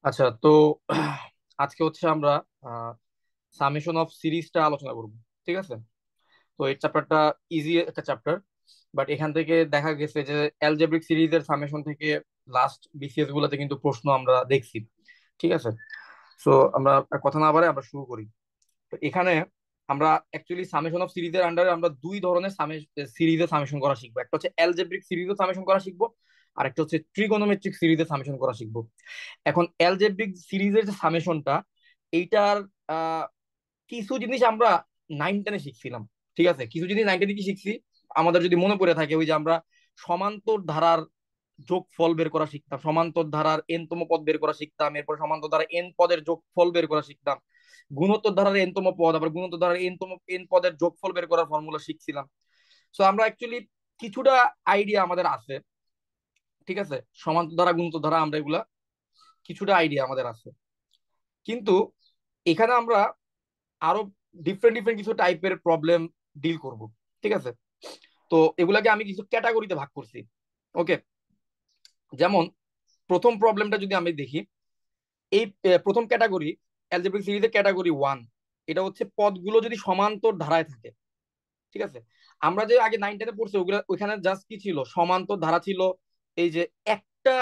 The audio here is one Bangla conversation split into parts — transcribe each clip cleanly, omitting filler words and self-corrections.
আচ্ছা, তো আজকে হচ্ছে আমরা সামেশন অফ সিরিজটা আলোচনা করব। ঠিক আছে। তো এই চ্যাপ্টারটা ইজি একটা চ্যাপ্টার, বাট এখান থেকে দেখা গেছে যে অ্যালজেব্রিক সিরিজের সামেশন থেকে লাস্ট বিসিএস গুলোতে কিন্তু প্রশ্ন আমরা দেখছি। ঠিক আছে। সো আমরা আর কথা না বাড়াই আমরা শুরু করি। তো এখানে আমরা অ্যাকচুয়ালি সামেশন অফ সিরিজের আন্ডারে আমরা দুই ধরনের সিরিজে সামেশন করা শিখবো। একটা হচ্ছে অ্যালজেব্রিক সিরিজে সামেশন করা শিখবো, আর একটা হচ্ছে ট্রিগোনোমেট্রিক সিরিজে সামেশন করা শিখবো। এখন অ্যালজেব্রিক সিরিজের যে সামেশনটা, এইটার আহ, কিছু জিনিস আমরা 9 10-এ শিখছিলাম। ঠিক আছে, কিছু জিনিস 9 10-এ কি শিখছি আমাদের যদি মনে পড়ে থাকে, ওই যে আমরা সমান্তর ধারার যোগফল বের করা শিখতাম, সমান্তর ধারার এন তম পদ বের করা শিখতাম, এরপর সমান্তর ধারার এন পদের যোগফল বের করা শিখতাম, গুণোত্তর ধারার এন তম পদ, আবার গুণোত্তর ধারার এন পদের যোগফল বের করার ফর্মুলা শিখছিলাম। সো আমরা অ্যাকচুয়ালি কিছুটা আইডিয়া আমাদের আছে। ঠিক আছে, সমান্তর ধারা গুণোত্তর ধারা আমরা এগুলা কিছুটা আইডিয়া আমাদের আছে। কিন্তু এখানে আমরা আরো ডিফারেন্ট ডিফারেন্ট কিছু টাইপের প্রবলেম ডিল করব। ঠিক আছে। তো এগুলাকে আমি কিছু ক্যাটাগরিতে ভাগ করছি। ওকে। যেমন প্রথম প্রবলেমটা যদি আমি দেখি, এই প্রথম ক্যাটাগরি অ্যালজেব্রিক সিরিজের ক্যাটাগরি 1, এটা হচ্ছে পদগুলো যদি সমান্তর ধারায় থাকে। ঠিক আছে। আমরা যে আগে 9 10-এ পড়ছি ওগুলা, ওইখানে জাস্ট কি ছিল, সমান্তর ধারা ছিল। এই যে একটা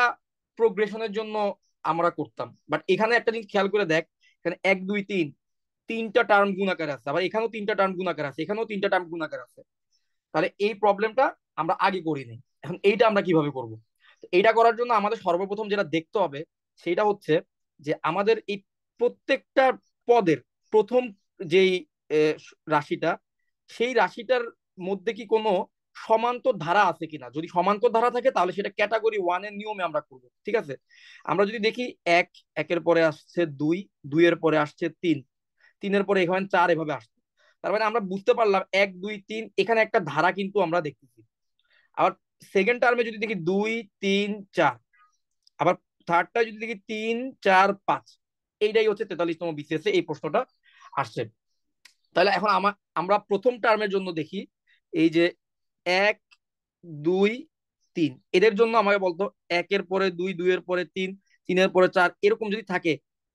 প্রোগ্রেশনের জন্য আমরা করতাম, বাট এখানে একটা জিনিস খেয়াল করে দেখ, এখানে 1 2 3 তিনটা টার্ম গুণাকার আছে, আবার এখানেও তিনটা টার্ম গুণাকার আছে, এখানেও তিনটা টার্ম গুণাকার আছে। তাহলে এই প্রবলেমটা আমরা আগে করি নাই, এখন এইটা আমরা কিভাবে করব? এইটা করার জন্য আমাদের সর্বপ্রথম যেটা দেখতে হবে সেটা হচ্ছে যে আমাদের এই প্রত্যেকটা পদের প্রথম যেই আহ, রাশিটা, সেই রাশিটার মধ্যে কি কোনো সমান্তর ধারা আছে কিনা। যদি সমান্তর ধারা থাকে তাহলে সেটা ক্যাটাগরি 1 এর নিয়মে আমরা করব। ঠিক আছে। আমরা যদি দেখি এক, একের পরে আসছে দুই, দুইয়ের পরে আসছে তিন, তিনের পরে এখানে চার, এভাবে আসছে। তার মানে আমরা বুঝতে পারলাম 1 2 3 এখানে একটা ধারা কিন্তু আমরা দেখতেছি। আবার সেকেন্ড টার্মে যদি দেখি 2 3 4, আবার থার্ডটা যদি দেখি 3 4 5, এইটাই হচ্ছে 43তম বিসিএস এই প্রশ্নটা আসছে। তাহলে এখন আমরা প্রথম টার্মের জন্য দেখি, এই যে 1 2 3, এদের জন্য আমাকে বলতো একের পরে দুই, দুইয়ের পরে তিন, তিনের পরে চার, এরকম যদি থাকে,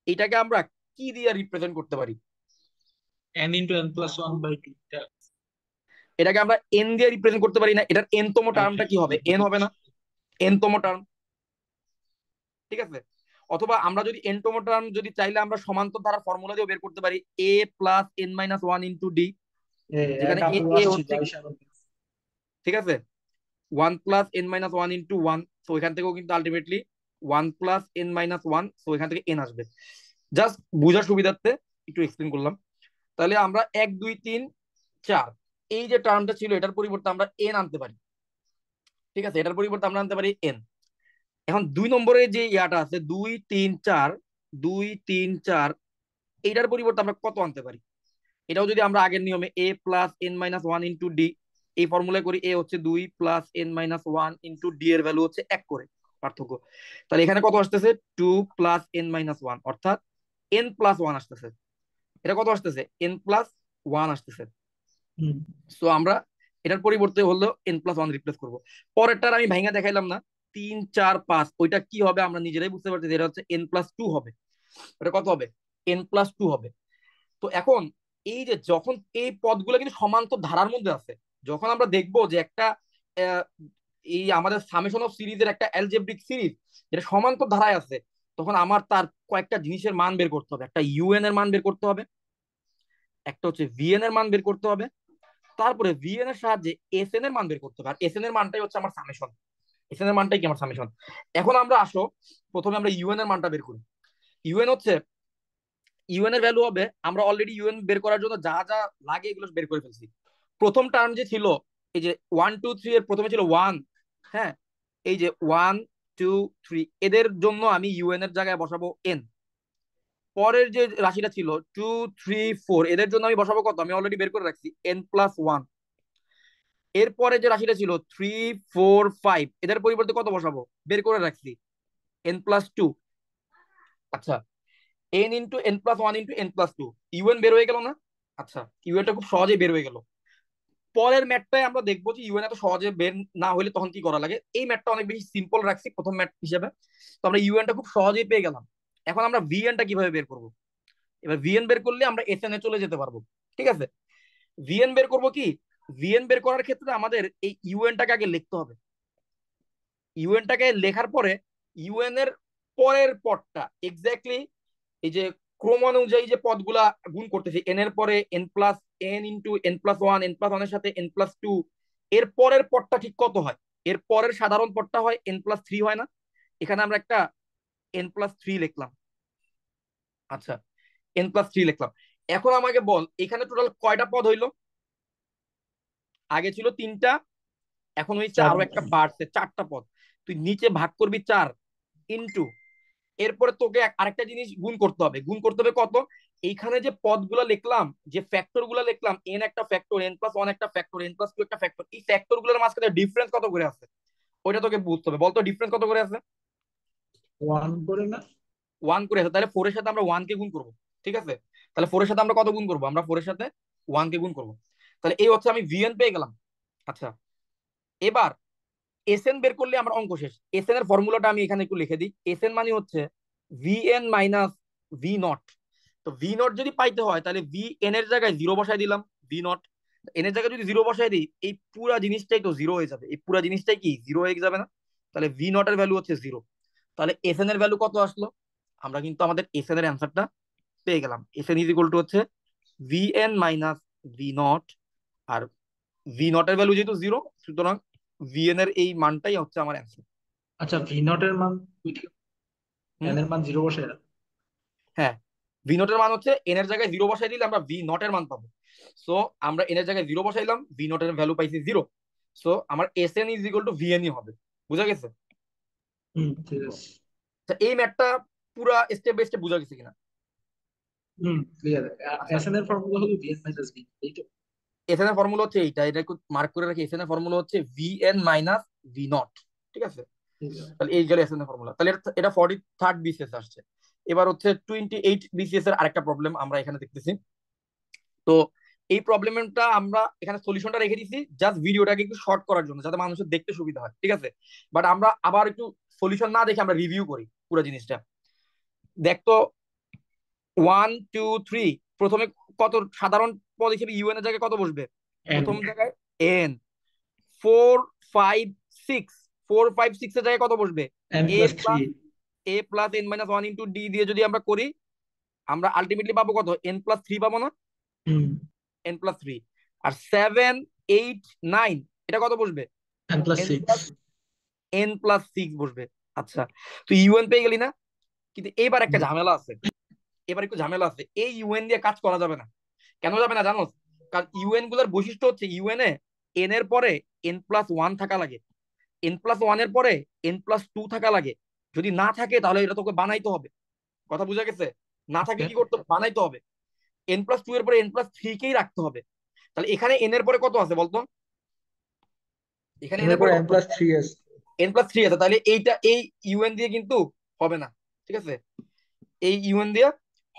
এটাকে আমরা কি দিয়ে রিপ্রেজেন্ট করতে পারি? n into n plus 1 by 2. এটাকে আমরা এন দিয়ে রিপ্রেজেন্ট করতে পারি না? এটার এন তম Right. টার্মটা কি হবে? এন হবে না? এন তম টার্ম। ঠিক আছে। অথবা আমরা যদি এন তম টার্ম যদি চাইলে আমরা সমান্তর ধারার ফর্মুলা দিয়ে বের করতে পারি, A plus N minus one into D, যেখানে এ কাপড় এ আসছে হচ্ছে, বারিশাল। ঠিক আছে, 1 plus n minus one into one. তো এখান থেকেও কিন্তু ultimately 1 plus n minus one, তো এখান থেকে এন আসবে। জাস্ট বোঝার সুবিধার্থে একটু এক্সপ্লেন করলাম। তাহলে আমরা 1 2 3 4, এই যে টার্মটা ছিল এটার পরিবর্তে আমরা এন আনতে পারি। ঠিক আছে, এটার পরিবর্তে আমরা আনতে পারি এন। এখন 2 নম্বরে যে ইয়াটা আছে 2 3 4, 2 3 4, এইটার পরিবর্তে আমরা কত আনতে পারি? এটাও যদি আমরা আগের নিয়মে A plus N minus one into D, এই ফর্মুলায় করি, এ হচ্ছে 2 plus n minus one into D এর ভ্যালু হচ্ছে 1 করে পার্থক্য। তাহলে এখানে কত আসতেছে? 2 প্লাস n মাইনাস ওয়ান, অর্থাৎ n+1 আসতেছে। এটা কত আসতেছে? n+1 আসতেছে। হুম। সো আমরা এটার পরিবর্তে হলো n+1 রিপ্লেস করব। পরেরটার আমি ভাইঙ্গা দেখাইলাম না, 3 4 5, ওইটা কি হবে আমরা নিজেরাই বুঝতে পারছি যে এটা হচ্ছে n+2 হবে। ওটা কত হবে? n+2 হবে। তো এখন এই যে যখন এই পদগুলো কিন্তু সমান্তর ধারার মধ্যে আছে, যখন আমরা দেখবো যে একটা আহ, এই আমাদের সামেশন অফ সিরিজের একটা অ্যালজেব্রিক সিরিজ যেটা সমান্তর ধারায় আছে, তখন আমার তার কয়েকটা জিনিসের মান বের করতে হবে। একটা ইউএন এর মান বের করতে হবে, একটা হচ্ছে ভিএন এর মান বের করতে হবে, তারপরে ভিএন এর সাহায্যে এসএন এর মান বের করতে হবে। আর এসএন এর মানটাই হচ্ছে আমার সামেশন। এসএন এর মানটাই কি আমার সামেশন। এখন আমরা আসো, প্রথমে আমরা ইউএন এর মানটা বের করি। ইউএন হচ্ছে, ইউএন এর ভ্যালু হবে, আমরা অলরেডি ইউএন বের করার জন্য যা যা লাগে এগুলো বের করে ফেলছি। প্রথম টার্ম যে ছিল, এই যে 1 2 3 এর প্রথমে ছিল 1, হ্যাঁ, এই যে 1 2 3, এদের জন্য আমি ইউএন এর জায়গায় বসাবো এন। পরের যে রাশিটা ছিল 2 3 4, এদের জন্য আমি বসাবো কত? আমি অলরেডি বের করে রাখছি n+1। এরপরে যে রাশিটা ছিল 3 4 5, এদের পরিবর্তে কত বসাবো? বের করে রাখছি n+2। আচ্ছা, n into n+1 into n+2, UN বের হয়ে গেল না? আচ্ছা, ইউএনটা খুব সহজেই বের হয়ে গেল। পরের ম্যাটটাই আমরা দেখবো যে ইউএন এত সহজে বের না হলে তখন কি করা লাগে। এই ম্যাটটা অনেক বেশি সিম্পল রাখছি প্রথম ম্যাট হিসেবে, তো আমরা ইউএনটা খুব সহজেই পেয়ে গেলাম। এখন আমরা ভিএনটা কিভাবে বের করব? এবার ভিএন বের করলে আমরা এসএন এ চলে যেতে পারবো। ঠিক আছে, ভিএন বের করব কি, ভিএন বের করার ক্ষেত্রে আমাদের এই ইউএনটাকে আগে লিখতে হবে। ইউএনটাকে লেখার পরে ইউএন এর পরের পদটা এক্স্যাক্টলি এই যে ক্রমানুযায়ী যে পদগুলা গুণ করতেছি, এন এর পরে N plus N into N plus one, N plus ওয়ানের সাথে এন প্লাস টু, এর পরের পদটা ঠিক কত হয়? এর পরের সাধারণ পদটা হয় এন প্লাস থ্রি, হয় না? এখানে আমরা একটা এন প্লাস থ্রি লিখলাম। আচ্ছা, এন প্লাস থ্রি লিখলাম। এখন আমাকে বল এখানে টোটাল কয়টা পদ হইলো? আগে ছিল তিনটা, এখন হয়েছে চার। আরো একটা বাড়ছে, চারটা পদ। তুই নিচে ভাগ করবি চার ইন্টু, এরপরে তোকে আরেকটা জিনিস গুণ করতে হবে। গুণ করতে হবে কত? এইখানে যে পদগুলো লিখলাম, যে ফ্যাক্টর গুলো লিখলাম, এন একটা ফ্যাক্টর, এন প্লাস ওয়ান একটা ফ্যাক্টর, এন প্লাস টু একটা ফ্যাক্টর, এই ফ্যাক্টর গুলোর মাঝখানে ডিফারেন্স কত করে আছে ওইটা তোকে বুঝতে হবে। বলতো ডিফারেন্স কত করে আছে? ওয়ান করে না? ওয়ান করে আছে। তাহলে ফোর এর সাথে আমরা ওয়ান কে গুণ করবো। ঠিক আছে, তাহলে ফোর এর সাথে আমরা কত গুণ করবো? আমরা ফোর এর সাথে ওয়ান কে গুণ করবো। তাহলে এই হচ্ছে আমি ভিএন পেয়ে গেলাম। আচ্ছা, এবার এসএন বের করলে আমার অঙ্ক শেষ। এসএন এর ফর্মুলাটা আমি এখানে একটু লিখে দিই। এসএন মানে হচ্ছে ভিএন মাইনাস ভি নট। তো ভি নট যদি পাইতে হয় তাহলে ভি এন এর জায়গায় জিরো বসাই দিলাম, ভি নট এন এর জায়গায় যদি জিরো বসাই দিই, এই পুরা জিনিসটাই তো জিরো হয়ে যাবে। এই পুরা জিনিসটাই কি জিরো হয়ে যাবে না? তাহলে ভি নট এর ভ্যালু হচ্ছে জিরো। তাহলে এসএন এর ভ্যালু কত আসলো? আমরা কিন্তু আমাদের এসএন এর অ্যান্সারটা পেয়ে গেলাম। এসএন ইজ ইকুয়াল টু হচ্ছে ভিএন মাইনাস ভি নট। আর ভি নট এর ভ্যালু যেহেতু জিরো, সুতরাং ভিএন এর এই মানটাই হচ্ছে আমার অ্যান্সার। আচ্ছা, ভি নট এর মান হুম, এন এর মান জিরো বসে? হ্যাঁ, ভি নট এর মান হচ্ছে এন এর জায়গায় জিরো বসাই দিলে আমরা ভি নট এর মান পাবো। সো আমরা এন এর জায়গায় জিরো বসাইলাম, ভি নট এর ভ্যালু পাইছি জিরো। সো আমার S N is equal to ভিএনই হবে। বুঝা গেছে? হুম, ঠিক আছে। আচ্ছা, এই ম্যাথটা পুরা স্টেপ বাই স্টেপ বুঝা গেছে কিনা? হুম, ক্লিয়ার। আচ্ছা, এস এন এর ফর্মুলা হলো ভিএন মাইনাস ভি, এই তো? এস এন এর ফর্মুলা হচ্ছে এইটা, এটা একটু মার্ক করে রাখি। এস এন এর ফর্মুলা হচ্ছে V N minus V naught. ঠিক আছে, ঠিক আছে। তাহলে এই গেল এস এন এর ফর্মুলা। তাহলে এটা 43rd বিসিএস আসছে। এবার হচ্ছে 28 বিসিএস এর আরেকটা প্রবলেম আমরা এখানে দেখতেছি। তো এই প্রবলেমটা আমরা এখানে সলিউশনটা রেখে দিছি জাস্ট ভিডিওটাকে একটু শর্ট করার জন্য, যাতে মানুষের দেখতে সুবিধা হয়। ঠিক আছে, বাট আমরা আবার একটু সলিউশন না দেখে আমরা রিভিউ করি পুরো জিনিসটা। দেখতো, ওয়ান টু থ্রি, প্রথমে কত সাধারণ পদ হিসেবে ইউএন এর জায়গায় কত বসবে? এন। প্রথম জায়গায় N. Four five six, four five six এর জায়গায় কত বসবে? N A plus three. Plus A plus N minus one into D দিয়ে যদি আমরা করি, আমরা আলটিমেটলি পাবো কত? এন প্লাস থ্রি পাবো না? হুম। N plus three. আর সেভেন, এইট, নাইন, এটা কত বসবে? N plus N six. Plus N plus six বসবে। আচ্ছা, তুই ইউএন পেয়ে গেলি না? কিন্তু এবার একটা ঝামেলা আছে। এবার একটু ঝামেলা আছে, এই ইউএন দিয়ে কাজ করা যাবে না। কেন যাবে না জানোস? কারণ ইউএন গুলোর বৈশিষ্ট্য হচ্ছে ইউএন এ এন এর পরে এন প্লাস ওয়ান থাকা লাগে, এন প্লাস ওয়ান এর পরে এন প্লাস টু থাকা লাগে। যদি না থাকে তাহলে এটা তোকে বানাইতে হবে। কথা বুঝা গেছে? না থাকলে ওকে। কি করতে হবে? বানাইতে হবে। এন প্লাস টু এর পরে এন প্লাস থ্রি কেই রাখতে হবে। তাহলে এখানে এন এর পরে কত আছে বলতো? এখানে এন এন এর এর পর পরে এন কত? প্লাস থ্রি আছে। এন প্লাস থ্রি আছে। তাহলে এইটা এই ইউএন দিয়ে কিন্তু হবে না। ঠিক আছে, এই ইউএন দিয়ে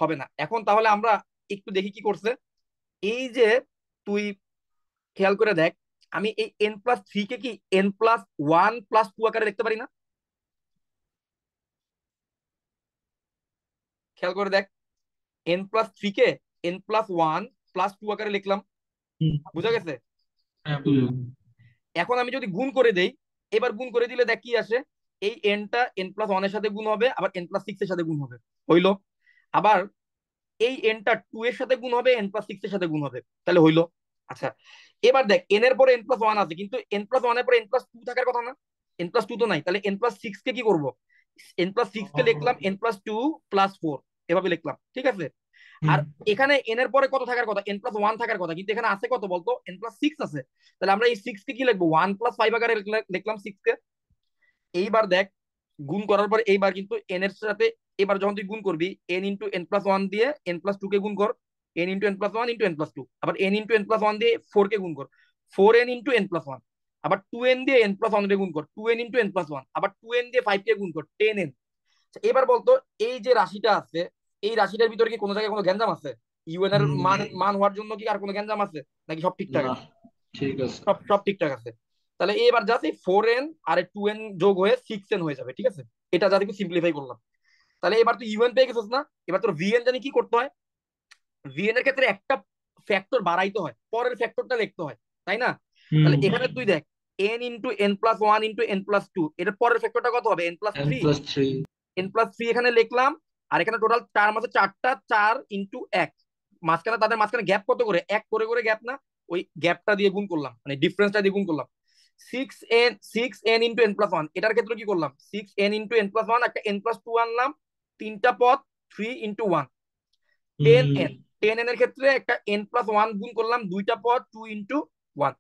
হবে না। এখন তাহলে আমরা একটু দেখি কি করছে। এই যে তুই খেয়াল করে দেখ, আমি এই এন প্লাস থ্রি কে কি N plus one plus two আকারে লিখতে পারি না? খেয়াল করে দেখ, এন প্লাস থ্রি কে N plus one plus two আকারে লিখলাম। হুম। বুঝা গেছে? হ্যাঁ, বুঝলাম। এখন আমি যদি গুণ করে দেই, এবার গুণ করে দিলে দেখ কি আসে। এই এনটা এন প্লাস ওয়ান এর সাথে গুণ হবে, আবার এন প্লাস সিক্স এর সাথে গুণ হবে, হইলো। আবার এই এনটা টু এর সাথে গুণ হবে, এন প্লাস সিক্স এর সাথে গুণ হবে, তাহলে হইলো। আচ্ছা, এবার দেখ এন এর পরে এন প্লাস ওয়ান আছে, কিন্তু এন প্লাস ওয়ান এর পরে এন প্লাস টু থাকার কথা না? এন প্লাস টু তো নাই, তাহলে এন প্লাস সিক্স কে কি করবো? এন প্লাস সিক্স কে লিখলাম N plus two plus four, এভাবে লিখলাম। ঠিক আছে, হুম। আর এখানে এন এর পরে কত থাকার কথা? এন প্লাস ওয়ান থাকার কথা, কিন্তু এখানে আছে কত বলতো? এন প্লাস সিক্স আছে। তাহলে আমরা এই সিক্স কে কি লিখবো? ওয়ান প্লাস ফাইভ আকারে লিখলাম সিক্স কে। এইবার দেখ, গুণ করার পর এইবার কিন্তু এন এর সাথে, এবার যখন তুই গুণ করবি N into N plus one দিয়ে এন প্লাস টু কে গুণ কর, N into N plus one into N plus two, আবার N into N plus one দিয়ে ফোর কে গুণ কর, four N into N plus one, আবার টু এন দিয়ে এন প্লাস ওয়ান গুণ কর, two N into N plus one, আবার টু এন দিয়ে ফাইভ কে গুণ কর, টেন এন। এবার বলতো, এই যে রাশিটা আছে, এই রাশিটার ভিতরে কি কোনো জায়গায় কোনো গ্যাঞ্জাম আছে? ইউএন এর হুম। মান মান হওয়ার জন্য কি আর কোনো গ্যাঞ্জাম আছে, নাকি সব ঠিকঠাক না, আছে? ঠিক আছে। সব সব ঠিকঠাক আছে। তাহলে এবার জাস্ট এই ফোর এন আর টু এন যোগ হয়ে সিক্স এন হয়ে যাবে। ঠিক আছে, এটা যাতে একটু সিম্পলিফাই করলাম। তাহলে এবার তুই ইউএন পেয়ে গেছিস না, এবার তোর ভিএন জানি কি করতে হয়, ভিএন এর ক্ষেত্রে একটা ফ্যাক্টর বাড়াইতে হয়, পরের ফ্যাক্টরটা লিখতে হয়, তাই না? হুম। তাহলে এখানে তুই দেখ N into N plus one into N plus two, এটার পরের ফ্যাক্টরটা কত হবে, N plus N three. Plus three. N plus three এখানে লিখলাম, আর এখানে টোটাল টার্ম আছে চারটা, চার ইন্টু এক, মাঝখানে তাদের মাঝখানে গ্যাপ কত করে, এক করে করে গ্যাপ না, ওই গ্যাপটা দিয়ে গুণ করলাম, মানে ডিফারেন্সটা দিয়ে গুণ করলাম। Six N into N plus one, এটার ক্ষেত্রে কি করলাম, six N into N plus one, একটা এন প্লাস টু আনলাম, তিনটা পদ, থ্রি ইন্টু ওয়ান, টেন হুম এন। টেন এন এর ক্ষেত্রে একটা এন প্লাস ওয়ান গুণ করলাম, দুইটা পদ, টু ইন্টু ওয়ান।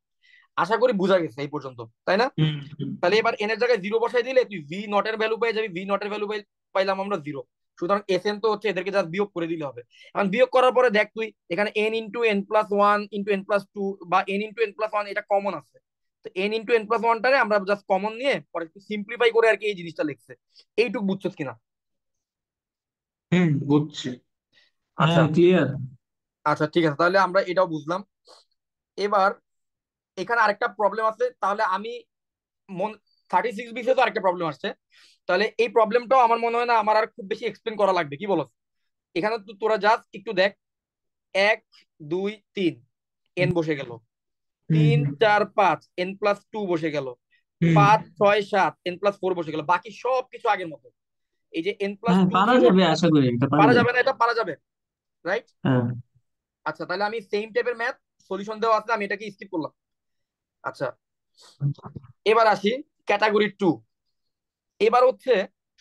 আশা করি বোঝা গেছে এই পর্যন্ত, তাই না? হুম হুম। তাহলে এবার এন এর জায়গায় জিরো বসাই দিলে তুই ভি নট এর ভ্যালু পেয়ে যাবি, ভি নট এর ভ্যালু পাইলাম আমরা জিরো। সুতরাং এস এন তো হচ্ছে, এদেরকে জাস্ট বিয়োগ করে দিলে হবে। এখন বিয়োগ করার পরে দেখ তুই এখানে N into N plus one into N plus two বা N into N plus one, এটা কমন আছে। তো এন ইন্টু এন প্লাস ওয়ানটারে আমরা জাস্ট কমন নিয়ে পরে একটু সিম্পলিফাই করে আর কি এই জিনিসটা লিখছে। এইটুকু বুঝছস কিনা? হুম, বুঝছি। আচ্ছা, হ্যাঁ, ক্লিয়ার। আচ্ছা ঠিক আছে, তাহলে আমরা এটাও বুঝলাম। এবার এখানে আরেকটা প্রবলেম আছে, তাহলে আমি মন 36 বিসে তো আরেকটা প্রবলেম আসছে। তাহলে এই প্রবলেমটাও আমার মনে হয় না আমার আর খুব বেশি এক্সপ্লেন করা লাগবে, কি বলো? এখানে তো তোরা জাস্ট একটু দেখ, এক, দুই, তিন, এন বসে গেল, হুম তিন, হুম চার, পাঁচ, এন প্লাস টু বসে গেল, হুম। পাঁচ, ছয়, সাত, এন প্লাস ফোর বসে গেল, বাকি সব কিছু আগের মতো। এই যে এন প্লাস হ্যাঁ, টু পারা ছিল, যাবে, আশা করি এটা পারা পারা যাবে। যাবে না, এটা পারা যাবে, রাইট? হ্যাঁ। আচ্ছা, তাহলে আমি সেম টাইপের ম্যাথ সলিউশন দেওয়া আছে, আমি এটাকে স্কিপ করলাম। আচ্ছা, এবার আসি ক্যাটাগরি টু। এবার হচ্ছে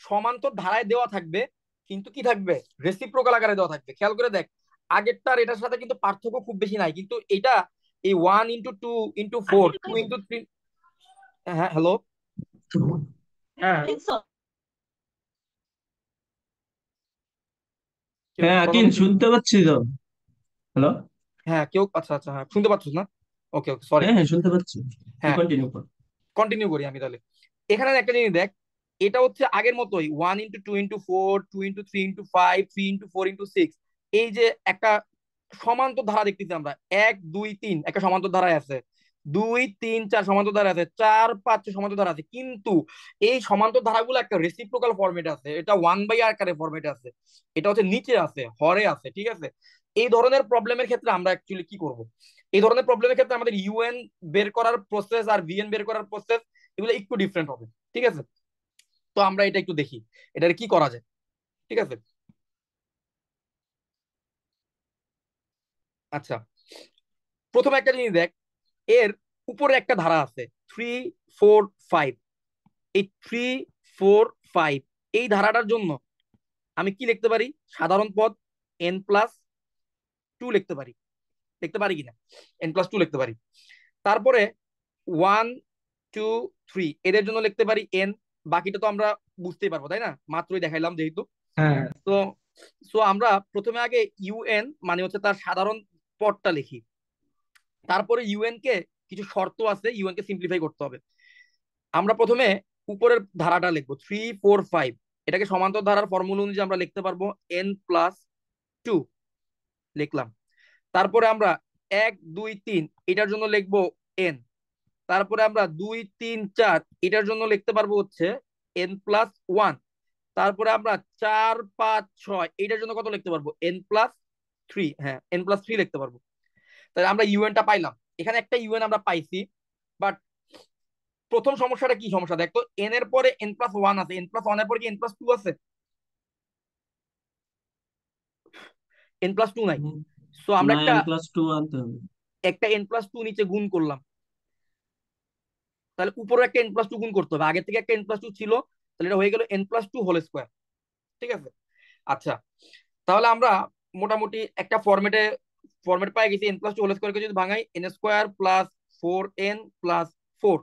সমান্তর ধারায় দেওয়া থাকবে, কিন্তু কি থাকবে, রেসিপ্রোকাল আকারে দেওয়া থাকবে। খেয়াল করে দেখ, আগেরটার এটার সাথে কিন্তু পার্থক্য খুব বেশি নাই, কিন্তু এটা এই one into two into four, two into three. হ্যাঁ, হ্যালো, হ্যাঁ কেউ হ্যাঁ, কিছু কথা আকিল বলছো? শুনতে পাচ্ছি তো। হ্যালো। হ্যাঁ, কেউ, আচ্ছা আচ্ছা, হ্যাঁ শুনতে পাচ্ছ না? ওকে ওকে, সরি। হ্যাঁ হ্যাঁ, শুনতে পাচ্ছি। তুই হ্যাঁ, কন্টিনিউ কর। কন্টিনিউ করি আমি তাহলে। এখানে একটা জিনিস দেখ, এটা হচ্ছে আগের মতোই one into two into four, two into three into five, three into four into six. এই যে একটা সমান্তর ধারা দেখতেছি আমরা, এক, দুই, তিন একটা সমান্তর ধারায় আছে, দুই, তিন, চার সমান্তর ধারা আছে, চার, পাঁচ, ছয় সমান্তর ধারা আছে, কিন্তু এই সমান্তর ধারাগুলো একটা রেসিপ্রোকাল ফরম্যাটে আছে, এটা ওয়ান বাই আকারে ফরম্যাটে আছে, এটা হচ্ছে নিচে আছে, হরে আছে, ঠিক আছে? এই ধরনের প্রবলেমের ক্ষেত্রে আমরা অ্যাকচুয়ালি কি করব, এই ধরনের প্রবলেমের ক্ষেত্রে আমাদের ইউএন বের করার প্রসেস আর ভিএন বের করার প্রসেস এগুলো একটু ডিফারেন্ট হবে, ঠিক আছে? তো আমরা এটা একটু দেখি, এটার কি করা যায়, ঠিক আছে? আচ্ছা, প্রথমে একটা জিনিস দেখ, এর উপরে একটা ধারা আছে, থ্রি, ফোর, ফাইভ। এই থ্রি, ফোর, ফাইভ এই ধারাটার জন্য আমি কি লিখতে পারি, সাধারণ পদ এন প্লাস টু লিখতে পারি, লিখতে পারি কিনা, এন প্লাস টু লিখতে পারি। তারপরে ওয়ান, টু, থ্রি এদের জন্য লিখতে পারি এন। বাকিটা তো আমরা বুঝতেই পারবো, তাই না, মাত্রই দেখাইলাম যেহেতু। হ্যাঁ। তো সো আমরা প্রথমে আগে ইউএন মানে হচ্ছে তার সাধারণ পদটা লিখি, তারপরে ইউএন কে কিছু শর্ত আছে, ইউএন কে সিম্পলিফাই করতে হবে। আমরা প্রথমে উপরের ধারাটা লিখবো, থ্রি, ফোর, ফাইভ, এটাকে সমান্তর ধারার ফর্মুলা অনুযায়ী আমরা লিখতে পারবো এন প্লাস টু, লিখলাম। তারপরে আমরা এক, দুই, তিন এটার জন্য লিখবো এন। তারপরে আমরা দুই, তিন, চার এটার জন্য লিখতে পারবো হচ্ছে এন প্লাস ওয়ান। তারপরে আমরা চার, পাঁচ, ছয় এটার জন্য কত লিখতে পারবো, এন প্লাস থ্রি, হ্যাঁ এন প্লাস থ্রি লিখতে পারবো। তাহলে আমরা ইউএনটা পাইলাম, এখানে একটা ইউএন আমরা পাইছি। বাট প্রথম সমস্যাটা কি সমস্যা দেখতো, এন এর পরে এন প্লাস ওয়ান আছে, এন প্লাস ওয়ান এর পরে কি এন প্লাস টু আছে, এন প্লাস টু নাই। হুম, সো আমরা না, একটা এন প্লাস টু আনতে হবে। একটা এন প্লাস টু নিচে গুণ করলাম, তাহলে উপরে একটা এন প্লাস টু গুণ করতে হবে, আগে থেকে একটা এন প্লাস টু ছিল, তাহলে এটা হয়ে গেল N plus two whole square, ঠিক আছে? আচ্ছা, তাহলে আমরা মোটামুটি একটা ফরম্যাট পাই গেছি, এন প্লাস টু হোল স্কোয়ারকে যদি ভাঙাই, N square plus four N plus four,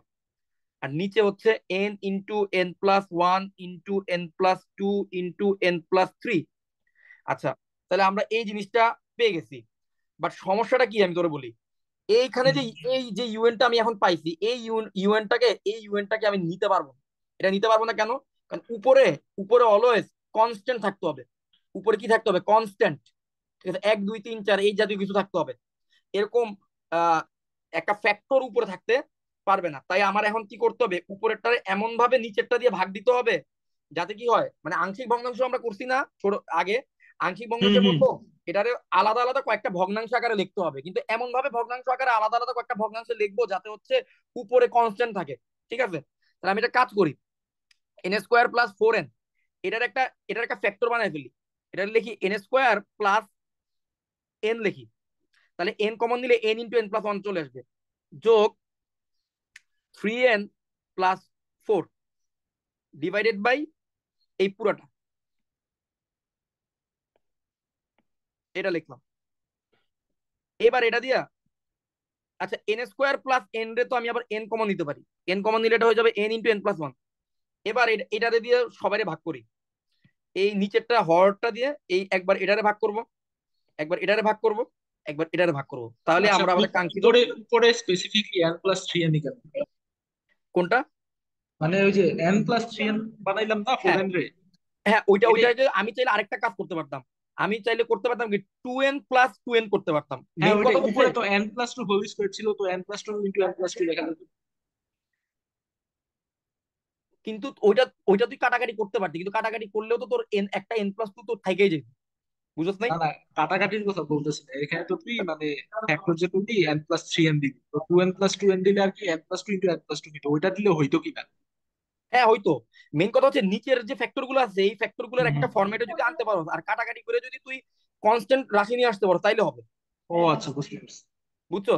আর নিচে হচ্ছে N into N plus one into N plus two into N plus three. আচ্ছা, তাহলে আমরা এই জিনিসটা পেয়ে গেছি। বাট সমস্যাটা কি আমি তোরে বলি, এইখানে যে এই যে ইউএনটা আমি এখন পাইছি, এই ইউএনটাকে আমি নিতে পারবো না। এটা নিতে পারবো না কেন, কারণ উপরে উপরে অলওয়েজ কনস্ট্যান্ট থাকতে হবে, উপরে কি থাকতে হবে, কনস্ট্যান্ট, ঠিক আছে? এক, দুই, তিন, চার এই জাতীয় কিছু থাকতে হবে, এরকম আহ একটা ফ্যাক্টর উপরে থাকতে পারবে না। তাই আমার এখন কি করতে হবে, উপরেরটা এমন ভাবে নিচেরটা দিয়ে ভাগ দিতে হবে যাতে কি হয়, মানে আংশিক ভগ্নাংশ আমরা করছি না ছোট আগে, আংশিক হুম ভগ্নাংশের হুম মতো এটারে আলাদা আলাদা কয়েকটা ভগ্নাংশ আকারে লিখতে হবে, কিন্তু এমন ভাবে ভগ্নাংশ আকারে আলাদা আলাদা কয়েকটা ভগ্নাংশ লিখবো যাতে হচ্ছে উপরে কনস্ট্যান্ট থাকে। ঠিক আছে, তাহলে আমি এটা কাজ করি, এন স্কোয়ার প্লাস 4n, এটার একটা এটার একটা ফ্যাক্টর বানাই ফেলি, এটা লিখি এন স্কোয়ার প্লাস এন লিখি, তাহলে এন কমন নিলে N into N plus one চলে আসবে, যোগ 3n+4 ডিভাইডেড বাই এই পুরাটা, এটা লিখলাম। এবার এটা দিয়া, আচ্ছা এন স্কোয়ার প্লাস এন রে তো আমি আবার এন কমন নিতে পারি, এন কমন নিলে এটা হয়ে যাবে N into N plus one. এবার এটারে দিয়ে সবাই ভাগ করি, এই নিচেরটা হরটা দিয়ে এই একবার এটারে ভাগ করব, একবার এটারে ভাগ করব, একবার এটারে ভাগ করব, তাহলে আচ্ছা, আমরা আমাদের কাঙ্ক্ষিত। উপরে উপরে স্পেসিফিকলি n+3n কেন? কোনটা? মানে ওই যে n+3n বানাইলাম না ফোর হ্যাঁ এন রে, হ্যাঁ, ওইটা এটা। ওইটা যে আমি চাইলে আরেকটা কাজ করতে পারতাম, আমি চাইলে করতে পারতাম কি 2n+2n করতে পারতাম, হ্যাঁ মেইন ওইটাই, কথা হচ্ছে। উপরে তো n+2 হোল স্কয়ার ছিল, তো n+2 ইন্টু n+2 লেখা যেত। কিন্তু ওইটা ওইটা তুই কাটাকাটি করতে পারতি, কিন্তু কাটাকাটি করলেও তো তোর একটা n+2 তোর থাইকেই যেত, বুঝছ নাই? না না, কাটাকাটির কথা বলতেছি না, এখানে তো তুই মানে ফ্যাক্টর যে তুই n+3n দিবি, তো 2n+2n দিলে আর কি n+2 ইন্টু n+2 দিত, ওইটা দিলে হইতো কিনা? হ্যাঁ হয়তো, মেইন কথা হচ্ছে নিচের যে ফ্যাক্টর গুলো আছে এই ফ্যাক্টর হুম গুলোর একটা হুম। ফরম্যাটে যদি আনতে পারো আর কাটাকাটি করে যদি তুই কনস্ট্যান্ট রাশি নিয়ে আসতে পারো তাইলে হবে, ও আচ্ছা, বুঝতে পারছি। বুঝছো?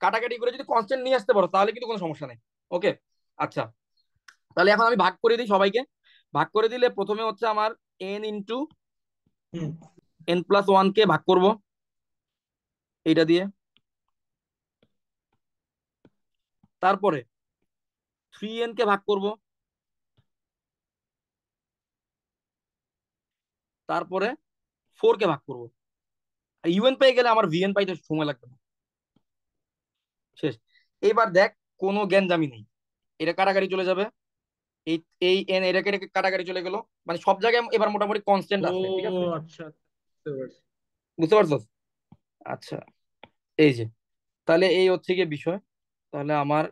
কাটাকাটি করে যদি কনস্ট্যান্ট নিয়ে আসতে পারো তাহলে কিন্তু কোনো সমস্যা নেই। ওকে, আচ্ছা, তাহলে এখন আমি ভাগ করে দিই সবাইকে। ভাগ করে দিলে প্রথমে হচ্ছে আমার এন ইন্টু হুম। এন প্লাস ওয়ান কে ভাগ করব এইটা দিয়ে, তারপরে 3n কে ভাগ করব, তারপরে 4 কে ভাগ করব। ইউএন পেয়ে গেলে আমার ভিএন পাইতে সময় লাগবে না, শেষ। এবার দেখ, কোনো জ্ঞানজামি নেই, এটা কাটাকাটি চলে যাবে, এই এই এন এটাকে এটাকে কাটাকাটি চলে গেল, মানে সব জায়গায় এবার মোটামুটি কনস্ট্যান্ট ও আছে, ঠিক আছে? আচ্ছা, বুঝতে পারছি। বুঝতে পারছো? আচ্ছা, এই যে, তাহলে এই হচ্ছে গিয়ে বিষয়। তাহলে আমার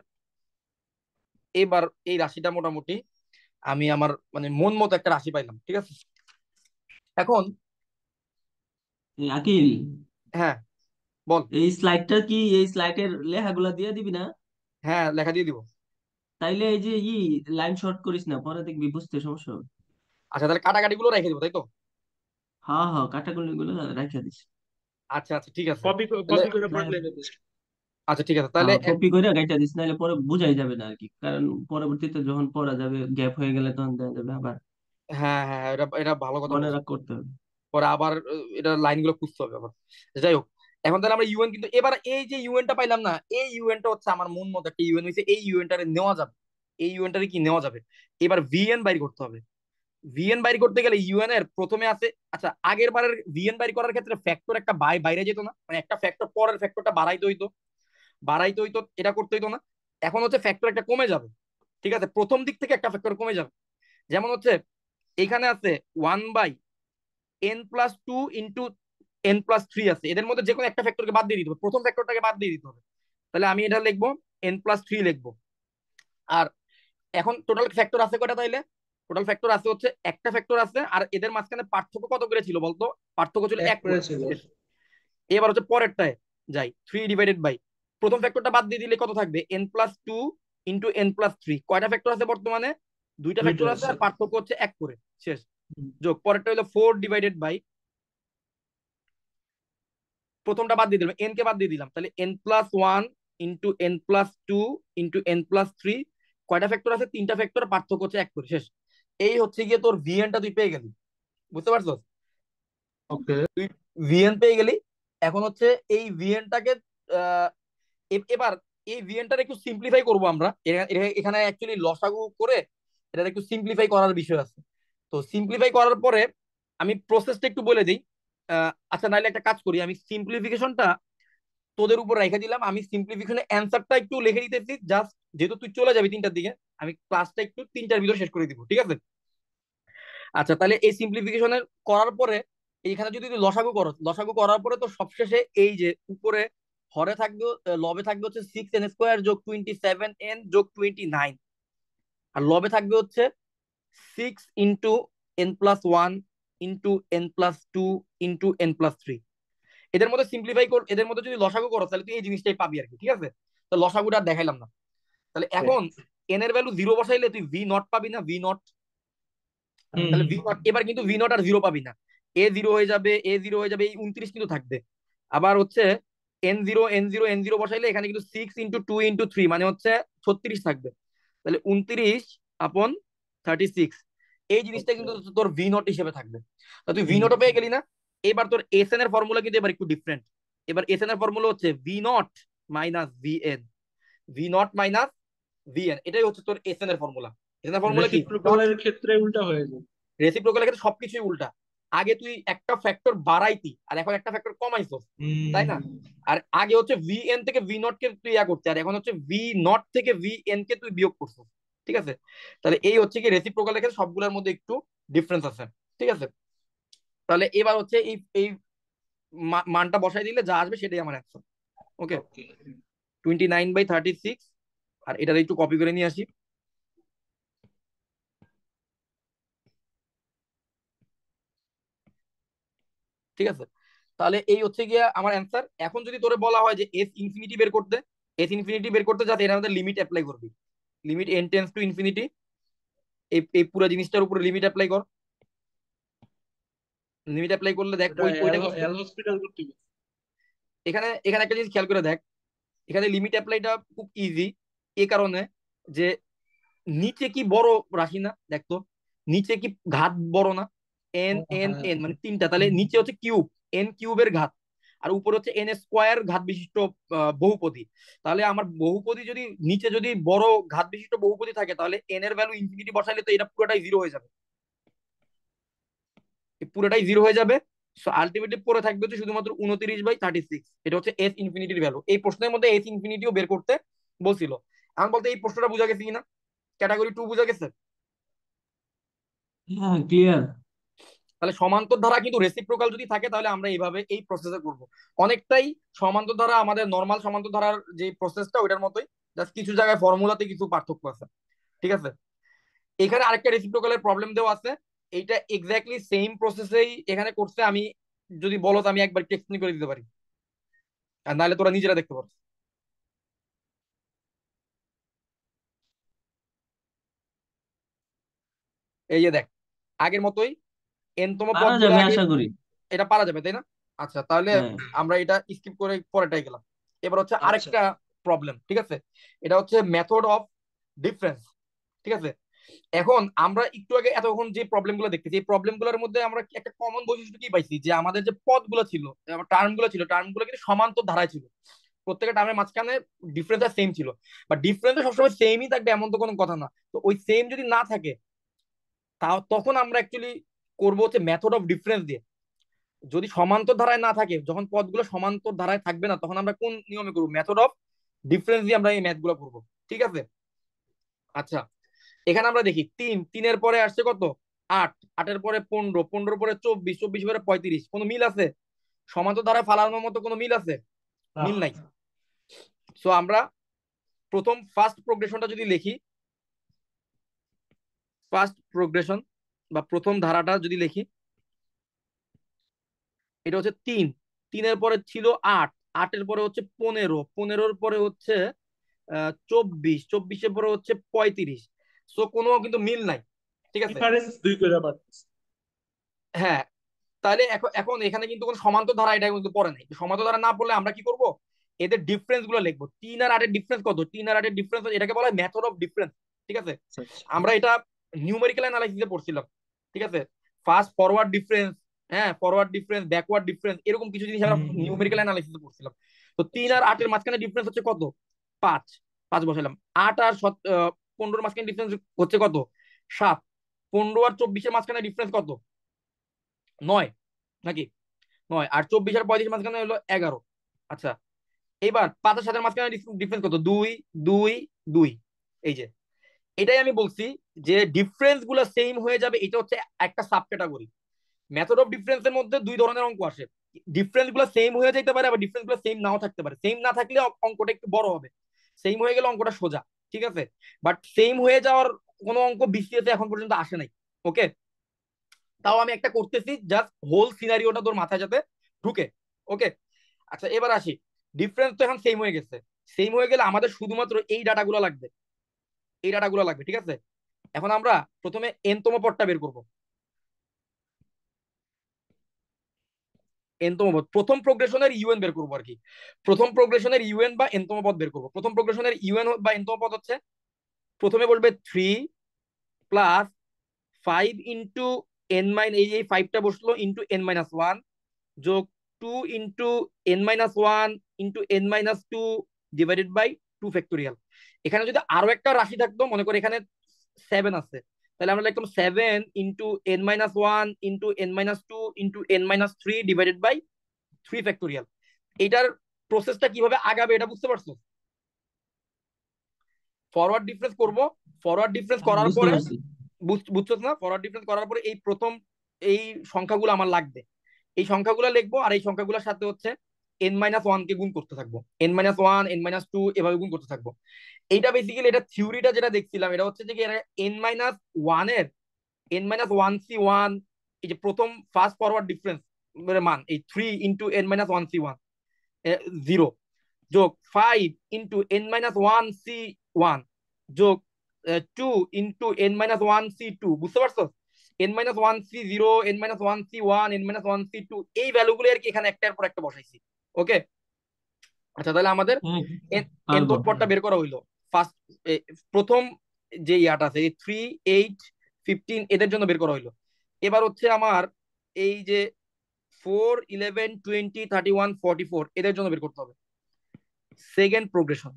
এবার এই রাশিটা মোটামুটি আমি আমার মানে মন মতো একটা রাশি পাইলাম, ঠিক আছে? এখন এই আকিল, হ্যাঁ, বল। এই স্লাইডের লেখাগুলা দিয়ে দিবি না? হ্যাঁ, লেখা দিয়ে দিব। তাইলে এই যে লাইন শর্ট করিস না, পরে দেখবি বুঝতে সমস্যা হবে। আচ্ছা, তাহলে কাটাকাটি গুলো রেখে দিব, তাই তো? হ্যাঁ হ্যাঁ, কাটাগুলি গুলো রাখা দিস। আচ্ছা আচ্ছা, ঠিক আছে। কপি তাহলে কপি করে হ্যাঁ, পড়লে বেশ। আচ্ছা ঠিক আছে তাহলে হ্যাঁ, কপি করে গাইটা দিস, নাহলে পরে বুঝাই যাবে না আর কি, কারণ পরবর্তীতে যখন পড়া যাবে, গ্যাপ হয়ে গেলে তখন দেখা যাবে আবার হ্যাঁ হ্যাঁ, এটা এটা ভালো কথা মনে বলছো। রাখ করতে হবে। পরে আবার এটা লাইন গুলো খুঁজতে হবে আবার। যাই হোক, এখন তাহলে আমরা ইউএন, কিন্তু এবার এই যে ইউএনটা পাইলাম না, এই ইউএনটা হচ্ছে আমার মন মতো একটা ইউএন হয়েছে, এই ইউএনটারে নেওয়া যাবে, এই ইউএনটারে কি নেওয়া যাবে? এবার ভিএন বাইর করতে হবে। ভিএন বাইর করতে গেলে ইউএন এর প্রথমে আছে, আচ্ছা আগের বারের ভিএন বাইর করার ক্ষেত্রে ফ্যাক্টর একটা বাইরে যেত না, মানে একটা ফ্যাক্টর পরের ফ্যাক্টরটা বাড়াইতে হইতো, বাড়াইতে হইতো, এটা করতে হইতো না। এখন হচ্ছে ফ্যাক্টর একটা কমে যাবে, ঠিক আছে? প্রথম দিক থেকে একটা ফ্যাক্টর কমে যাবে, যেমন হচ্ছে এখানে আছে 1/n+2 × n+3 আছে, এদের মধ্যে যে কোনো একটা ফ্যাক্টরকে বাদ দিয়ে দিতে হবে, প্রথম ফ্যাক্টরটাকে বাদ দিয়ে দিতে হবে। তাহলে আমি এটা লিখবো n+3 লিখবো। আর এখন টোটাল ফ্যাক্টর আছে কয়টা তাইলে? টোটাল ফ্যাক্টর আছে হচ্ছে একটা ফ্যাক্টর আছে, আর এদের মাঝখানে পার্থক্য কত করে ছিল বলতো? পার্থক্য ছিল এক এক করে করে, ছিল। শেষ। এবার হচ্ছে পরেরটায় যাই, 3/, প্রথম ফ্যাক্টরটা বাদ দিয়ে দিলে কত থাকবে? n+2 × n+3, কয়টা ফ্যাক্টর আছে বর্তমানে? দুইটা দুইটা ফ্যাক্টর আছে, আছে। আর পার্থক্য হচ্ছে এক করে, শেষ। হুম। যোগ পরেরটা হলো 4/, প্রথমটা বাদ দিয়ে দিলাম, এন কে বাদ দিয়ে দিলাম, তাহলে n+1 × n+2 × n+3, কয়টা ফ্যাক্টর আছে? তিনটা ফ্যাক্টর, পার্থক্য হচ্ছে এক করে, শেষ। এই হচ্ছে গিয়ে তোর ভিএনটা তুই পেয়ে গেলি, বুঝতে পারছো? ওকে। তুই ভিএন পেয়ে গেলি। এখন হচ্ছে এই ভিএনটাকে এবার এই ভিএনটার একটু সিম্পলিফাই করবো আমরা, এখানে অ্যাকচুয়ালি লসাগু করে এটা একটু সিম্পলিফাই করার বিষয় আছে। তো সিম্পলিফাই করার পরে আমি প্রসেসটা একটু বলে দিই। আচ্ছা, নাইলে একটা কাজ করি, আমি সিম্পলিফিকেশনটা তোদের উপর রেখে দিলাম, আমি সিম্পলিফিকেশনের অ্যান্সারটা একটু লিখে দিতেছি জাস্ট, যেহেতু তুই চলে যাবি 3টার দিকে, আমি ক্লাসটা একটু 3টার ভিতরে শেষ করে দিব, ঠিক আছে? আচ্ছা, তাহলে এই সিম্পলিফিকেশনের করার পরে এইখানে যদি তুই লসাগু করো, লসাগু করার পরে তো সবশেষে এই যে উপরে হরে থাকবে, লবে থাকবে হচ্ছে 6n² যোগ 27n যোগ 29, আর লবে থাকবে হচ্ছে 6 × n+1 × n+2 × n+3। এদের মধ্যে যদি লসাগু করো তাহলে তুই এই জিনিসটাই পাবি আর কি, ঠিক আছে? তো লসাগুটা আর দেখাইলাম না। তাহলে এখন এন এর ভ্যালু 0 বসাইলে তুই ভি নট পাবি না, ভি নট। তাহলে ভি নট, এবার কিন্তু ভি নট আর 0 পাবি না, এ 0 হয়ে যাবে, এ 0 হয়ে যাবে, এই 29 কিন্তু থাকবে। আবার হচ্ছে এন জিরো বসাইলে এখানে কিন্তু 6 × 2 × 3 মানে হচ্ছে 36 থাকবে। তাহলে 29/36, এই জিনিসটা কিন্তু তোর ভি নট হিসেবে থাকবে। তা তুই ভি নট পেয়ে গেলি না। এবার তোর এস এন এর ফর্মুলা কিন্তু এবার একটু ডিফারেন্ট। এবার এস এন এর ফর্মুলা হচ্ছে V naught minus V N, V naught minus V N, এটাই হচ্ছে তোর এস এন এর ফর্মুলা। এস এন এর ফর্মুলা কি? রেসিপ্রোকালের ক্ষেত্রে উল্টা হয়ে যায়। রেসিপ্রোকালের ক্ষেত্রে সবকিছুই উল্টা। আগে তুই একটা ফ্যাক্টর বাড়াইতি আর এখন একটা ফ্যাক্টর কমাইছস, তাই না? আর আগে হচ্ছে ভি এন থেকে ভি নট কে তুই ইয়া করছিস, আর এখন হচ্ছে ভি নট থেকে ভি এন কে তুই বিয়োগ করছিস, ঠিক আছে? তাহলে এই হচ্ছে কি রেসিপ্রোকালের ক্ষেত্রে সবগুলোর মধ্যে একটু ডিফারেন্স আছে, ঠিক আছে? তাহলে এবার হচ্ছে এই এই মানটা বসাই দিলে যা আসবে সেটাই আমার অ্যান্সার। ওকে, 29/36। আর এটা একটু কপি করে নিয়ে আসি, ঠিক আছে? তাহলে এই হচ্ছে গিয়া আমার অ্যান্সার। এখন যদি তোরে বলা হয় যে এস ইনফিনিটি বের করতে, এস ইনফিনিটি বের করতে যাতে এর মধ্যে লিমিট অ্যাপ্লাই করবি, limit N tends to infinity, এই পুরো জিনিসটার উপরে লিমিট অ্যাপ্লাই কর। লিমিট অ্যাপ্লাই করলে দেখ এটা ওইটা কি এল হসপিটাল করতে হবে। এখানে এখানে একটা জিনিস খেয়াল করে দেখ, এখানে লিমিট অ্যাপ্লাইটা খুব ইজি। এই কারণে যে নিচে কি বড় রাশি না, দেখতো নিচে কি ঘাত বড় না, এন এন হ্যাঁ, এন মানে তিনটা, তাহলে নিচে হচ্ছে কিউব, এন কিউবের ঘাত, আর উপরে হচ্ছে এন স্কোয়ার ঘাত বিশিষ্ট বহুপদী। তাহলে আমার বহুপদী যদি নিচে যদি বড় ঘাত বিশিষ্ট বহুপদী থাকে তাহলে এন এর ভ্যালু ইনফিনিটি বসাইলে তো এটা পুরোটাই জিরো হয়ে যাবে, পুরোটাই জিরো হয়ে যাবে। সো আলটিমেটলি পরে থাকবে হচ্ছে শুধুমাত্র 29/36, এটা হচ্ছে এস ইনফিনিটির ভ্যালু। এই প্রশ্নের মধ্যে এস ইনফিনিটিও বের করতে বলছিল। এখন বলতে এই প্রশ্নটা বোঝা গেছে কিনা, ক্যাটাগরি 2 বোঝা গেছে? হ্যাঁ ক্লিয়ার। তাহলে সমান্তর ধারা কিন্তু রেসিপ্রোকাল যদি থাকে তাহলে আমরা এইভাবে এই প্রসেসে করব। অনেকটাই সমান্তর ধারা, আমাদের নর্মাল সমান্তর ধারার যে প্রসেসটা ওইটার মতোই, জাস্ট কিছু জায়গায় ফর্মুলাতে কিছু পার্থক্য আছে, ঠিক আছে? এখানে আরেকটা রেসিপ্রোকালের প্রবলেম দেওয়া আছে, এইটা এক্স্যাক্টলি সেম প্রসেসেই এখানে করছে। আমি যদি বলো তো আমি একবার এক্সপ্লেন করে দিতে পারি, আর নাহলে তোরা নিজেরা দেখতে পারো। এই যে দেখ, আগের মতোই এনতম পারা পদগুলো যাবে আগে, আশা করি। এটা পারা যাবে তাই না? আচ্ছা, তাহলে হ্যাঁ। আমরা এটা স্কিপ করে পরেরটাই গেলাম। এবার হচ্ছে আচ্ছা। আরেকটা প্রবলেম, ঠিক আছে? এটা হচ্ছে মেথড অফ ডিফারেন্স, ঠিক আছে? এখন আমরা একটু আগে এতক্ষণ যে প্রবলেম গুলো দেখতেছি, এই প্রবলেম গুলোর মধ্যে আমরা একটা কমন বৈশিষ্ট্য কি পাইছি, যে আমাদের যে পদগুলো ছিল, টার্ম গুলো কিন্তু সমান্তর ধারায় ছিল। প্রত্যেকটা টার্মের মাঝখানে ডিফারেন্সটা সেম ছিল, বা ডিফারেন্স সবসময় সেমই থাকবে এমন তো কোনো কথা না। তো ওই সেম যদি না থাকে তাও তখন আমরা অ্যাকচুয়ালি করবো হচ্ছে মেথড অফ ডিফারেন্স দিয়ে। যদি সমান্তর ধারায় না থাকে, যখন পদগুলো সমান্তর ধারায় থাকবে না, তখন আমরা কোন নিয়মে করবো? মেথড অফ ডিফারেন্স দিয়ে আমরা এই ম্যাথ গুলো করবো, ঠিক আছে? আচ্ছা, এখানে আমরা দেখি তিনের পরে আসছে কত? 8, 8-এর পরে 15, 15-এর পরে 24, 24 পরে 35, কোনো মিল আছে? সমান্তর ধারায় ফালানোর মতো কোনো মিল আছে? মিল নাই। সো আমরা প্রথম ফার্স্ট প্রোগ্রেশনটা যদি লিখি, ফার্স্ট প্রোগ্রেশন বা প্রথম ধারাটা যদি লিখি, এটা হচ্ছে 3, 3-এর পরে ছিল 8, 8-এর পরে হচ্ছে 15, 15-এর পরে হচ্ছে 24, 24-এর পরে হচ্ছে 35। সো কোনো কিন্তু মিল নাই, ঠিক আছে? ডিফারেন্স দুই করে পারতেছি। হ্যাঁ, তাহলে এখন এখন এখানে কিন্তু কোনো সমান্তর ধারা এটা কিন্তু পড়ে নাই। সমান্তর ধারা না পড়লে আমরা কি করব? এদের ডিফারেন্স গুলো লিখবো। 3 আর 8-এর ডিফারেন্স কত? 3 আর 8-এর ডিফারেন্স, এটাকে বলা হয় মেথড অফ ডিফারেন্স, ঠিক আছে? আচ্ছা আচ্ছা। আমরা এটা নিউমেরিক্যাল অ্যানালাইসিসে পড়ছিলাম, ঠিক আছে? ফার্স্ট ফরওয়ার্ড ডিফারেন্স, হ্যাঁ ফরওয়ার্ড ডিফারেন্স, ব্যাকওয়ার্ড ডিফারেন্স, এরকম কিছু জিনিস আমরা নিউমেরিক্যাল অ্যানালাইসিসে পড়ছিলাম। তো 3 আর 8-এর মাঝখানে ডিফারেন্স হচ্ছে কত? 5, 5 বসালাম। 8 আর 15-এর মাঝখানে ডিফারেন্স হচ্ছে কত? 7। 15 আর 24-এর মাঝখানে ডিফারেন্স কত? 9 নাকি? 9। আর 24 আর 35 মাঝখানে হলো 11। আচ্ছা, এবার 5 আর 7-এর মাঝখানে ডিফারেন্স কত? 2, 2, 2। এই যে এটাই আমি বলছি যে ডিফারেন্স গুলো সেম হয়ে যাবে, এটা হচ্ছে একটা sub category. Method of difference এর মধ্যে দুই ধরনের অঙ্ক আসে। ডিফারেন্স গুলো সেম হয়ে যেতে পারে, আবার ডিফারেন্স গুলো সেম নাও থাকতে পারে। সেম না থাকলে অঙ্কটা একটু বড় হবে, সেম হয়ে গেলে অঙ্কটা সোজা, ঠিক আছে? বাট সেম হয়ে যাওয়ার কোনো অঙ্ক বিসিএস এখন পর্যন্ত আসে নাই। ওকে, তাও আমি একটা করতেছি, জাস্ট হোল সিনারিওটা তোর মাথায় যাতে ঢুকে। ওকে, আচ্ছা এবার আসি, ডিফারেন্স তো এখন সেম হয়ে গেছে। সেম হয়ে গেলে আমাদের শুধুমাত্র এই ডাটাগুলো লাগবে, এই ডাটাগুলো লাগবে, ঠিক আছে। এখন আমরা প্রথমে এন তম পদটা বের করব। এন তম পদ, প্রথম প্রোগ্রেশনের ইউএন বের করবো আর কি। প্রথম প্রোগ্রেশনের ইউএন বা এন তম পদ বের করবো। প্রথম প্রোগ্রেশনের ইউএন বা এন তম পদ হচ্ছে, প্রথমে বলবে 3 + 5 × n এই ফাইভটা বসলো ইন্টু n-1, যোগ 2 × n-1 × n-2 divided by 2 factorial. এখানে যদি আরো একটা রাশি থাকতো, মনে করি এখানে 7 আছে, তাহলে আমরা লিখতাম 7 × n-1 × n-2 × n-3 divided by 3 factorial. এটার প্রসেসটা কিভাবে আগাবে এটা বুঝতে পারছো? ফরওয়ার্ড ডিফারেন্স করব, ফরওয়ার্ড ডিফারেন্স করার বুঝতে পরে, পারছি। বুঝছো না, ফরওয়ার্ড ডিফারেন্স করার পরে এই প্রথম এই সংখ্যাগুলো আমার লাগবে, এই সংখ্যাগুলো লিখবো, আর এই সংখ্যাগুলোর সাথে হচ্ছে n-1 কে গুণ করতে থাকবো, n-1 n-2 এভাবে গুণ করতে থাকবো। এইটা বেসিক্যালি, এটা থিওরিটা যেটা দেখছিলাম, এটা হচ্ছে যে কি n-1 এর n-1c1, এই যে প্রথম ফার্স্ট ফরওয়ার্ড ডিফারেন্স মান, এই 3 × n-1c1 0, যোগ 5 × n-1c1 যোগ 2 × n-1c2, বুঝতে পারছো? n-1c0, n-1c1, n-1c2, এই ভ্যালুগুলো আর কি এখানে একটার পর একটা বসাইছি। ওকে, আচ্ছা তাহলে আমাদের হ্যাঁ, এন তারপর পদটা বের করা হইলো। ফার্স্ট প্রথম যে ইয়াটা আছে, এই 3, 8, 15 এদের জন্য বের করা হইলো। এবার হচ্ছে আমার এই যে 4, 11, 20, 31, 44 এদের জন্য বের করতে হবে। সেকেন্ড প্রোগ্রেশন,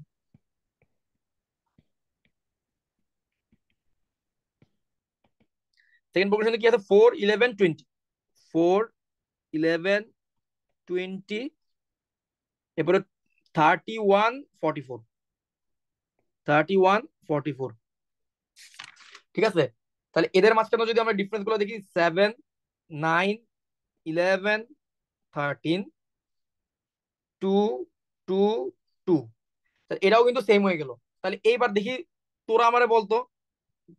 সেকেন্ড প্রোগ্রেশনে কি আছে, 4, 11, 20, 4, 11, 20, এরপরে 31, 44, 31, 44, ঠিক আছে। তাহলে এদের মাঝখানে যদি আমরা ডিফারেন্স গুলো দেখি, 7, 9, 11, 13, 2, 2, 2, এটাও কিন্তু সেম হয়ে গেল। তাহলে এইবার দেখি, তোরা আমারে বলতো,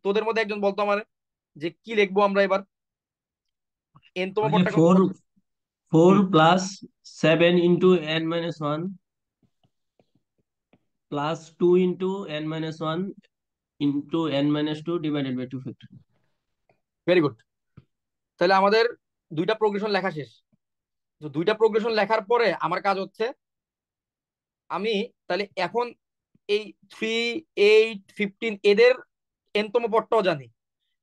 তোদের মধ্যে একজন বলতো আমারে যে কি লিখবো আমরা এবার, এন তম ওই যে পদটা ফোর ফোর হুম, plus 7 × n-1 plus 2 × n-1 × n-2 divided by 2 factor. Very good. তাহলে আমাদের দুইটা প্রোগ্রেশন লেখা শেষ। তো দুইটা প্রোগ্রেশন লেখার পরে আমার কাজ হচ্ছে, আমি তাহলে এখন এই 3, 8, 15 এদের এনতম পদটাও জানি,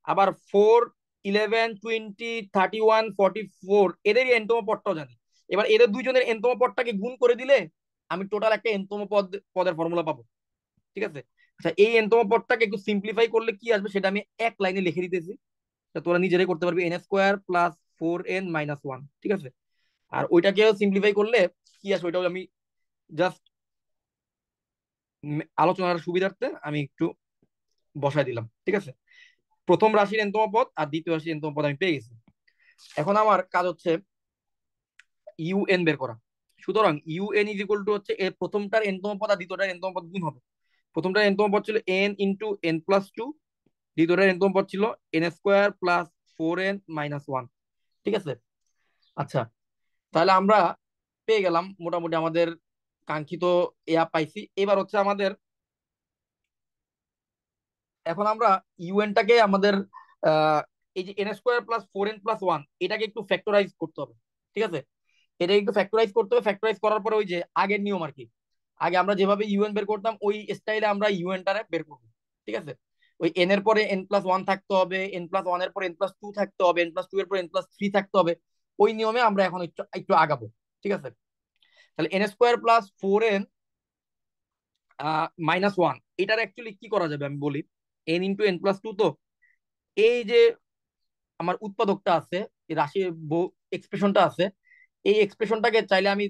আবার 4, 11, 20, 31, 44 এদেরই এনতম পদটাও জানি। এবার এদের দুইজনের এনতম পদটাকে গুণ করে দিলে আমি টোটাল একটা এনতম পদের ফর্মুলা পাবো, ঠিক আছে। আচ্ছা এই এনতম পদটাকে একটু সিম্পলিফাই করলে কি আসবে সেটা আমি এক লাইনে লিখে দিতেছি, তা তোরা নিজেরাই করতে পারবি, n² + 4n-1, ঠিক আছে। আর ওইটাকেও সিম্পলিফাই করলে কি আসবে ওইটাও আমি জাস্ট আলোচনার সুবিধার্থে আমি একটু বসাই দিলাম, ঠিক আছে। প্রথম রাশির এনতম পদ আর দ্বিতীয় রাশির এনতম পদ আমি পেয়ে গেছি। এখন আমার কাজ হচ্ছে ইউএন বের করা। সুতরাং ইউএন = হচ্ছে এর প্রথমটার এনতম পদ আর দ্বিতীয়টার এনতম পদ গুণ হবে। প্রথমটার এনতম পদ ছিল n × n+2, দ্বিতীয়টার এনতম পদ ছিল n² + 4n-1, ঠিক আছে। আচ্ছা তাহলে আমরা পেয়ে গেলাম মোটামুটি আমাদের কাঙ্ক্ষিত এয়া পাইছি। এবার হচ্ছে আমাদের, এখন আমরা ইউএনটাকে আমাদের এই যে n² + 4n+1 এটাকে একটু ফ্যাক্টরাইজ করতে হবে, ঠিক আছে। এটাকে একটু ফ্যাক্টরাইজ করতে হবে, ফ্যাক্টরাইজ করার পরে ওই যে আগের নিয়ম আর কি, আগে আমরা যেভাবে ইউএন বের করতাম ওই স্টাইলে আমরা ইউএনটারে বের করবো, ঠিক আছে। ওই এন এর পরে n+1 থাকতে হবে, n+1 এর পরে n+2 থাকতে হবে, n+2 এর পরে n+3 থাকতে হবে, ওই নিয়মে আমরা এখন একটু একটু আগাবো, ঠিক আছে। তাহলে n² + 4n-1 এটার অ্যাকচুয়ালি কি করা যাবে আমি বলি। n × n+2, তো এই যে আমার উৎপাদকটা আছে, এই রাশি এক্সপ্রেশনটা আছে, এই এক্সপ্রেশনটাকে চাইলে আমি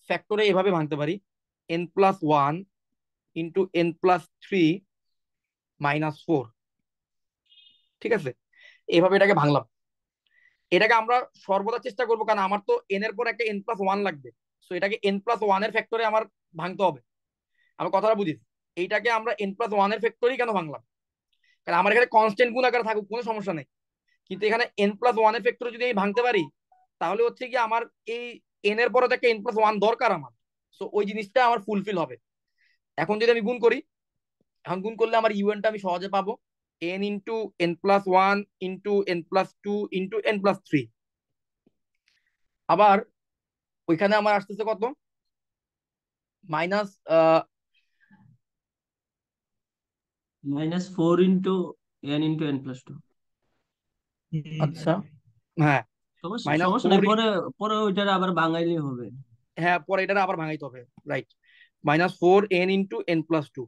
ফ্যাক্টরে এভাবে ভাঙতে পারি, n+1 × n+3 - 4, ঠিক আছে। এইভাবে এটাকে ভাঙলাম। এটাকে আমরা সর্বদা চেষ্টা করবো, কারণ আমার তো এন এর পর একটা n+1 লাগবে, তো এটাকে n+1 এর ফ্যাক্টরে আমার ভাঙতে হবে। আমার কথাটা বুঝিস, এইটাকে আমরা n+1 এর ফ্যাক্টরি কেন ভাঙলাম, কারণ আমার এখানে কনস্ট্যান্ট গুণ আকারে থাকুক কোনো সমস্যা নেই, কিন্তু এখানে এন প্লাস ওয়ান ফ্যাক্টর যদি আমি ভাঙতে পারি, তাহলে হচ্ছে কি আমার এই এন এর পরে তো একটা এন প্লাস ওয়ান দরকার আমার। সো ওই জিনিসটা আমার ফুলফিল হবে। এখন যদি আমি গুণ করি, এখন গুণ করলে আমার ইউএনটা আমি সহজে পাবো, N into N plus one into N plus two into N plus three. আবার ওইখানে আমার আসতেছে কত, মাইনাস, -4 × n × n+2। আচ্ছা, হ্যাঁ, সমস্যা মাইনাস সমস্যা ফোর, নাই, পরে পরে ওইটার আবার ভাঙাইলেই হবে। হ্যাঁ পরে এটা আবার ভাঙাইতে হবে, রাইট, -4n × n+2।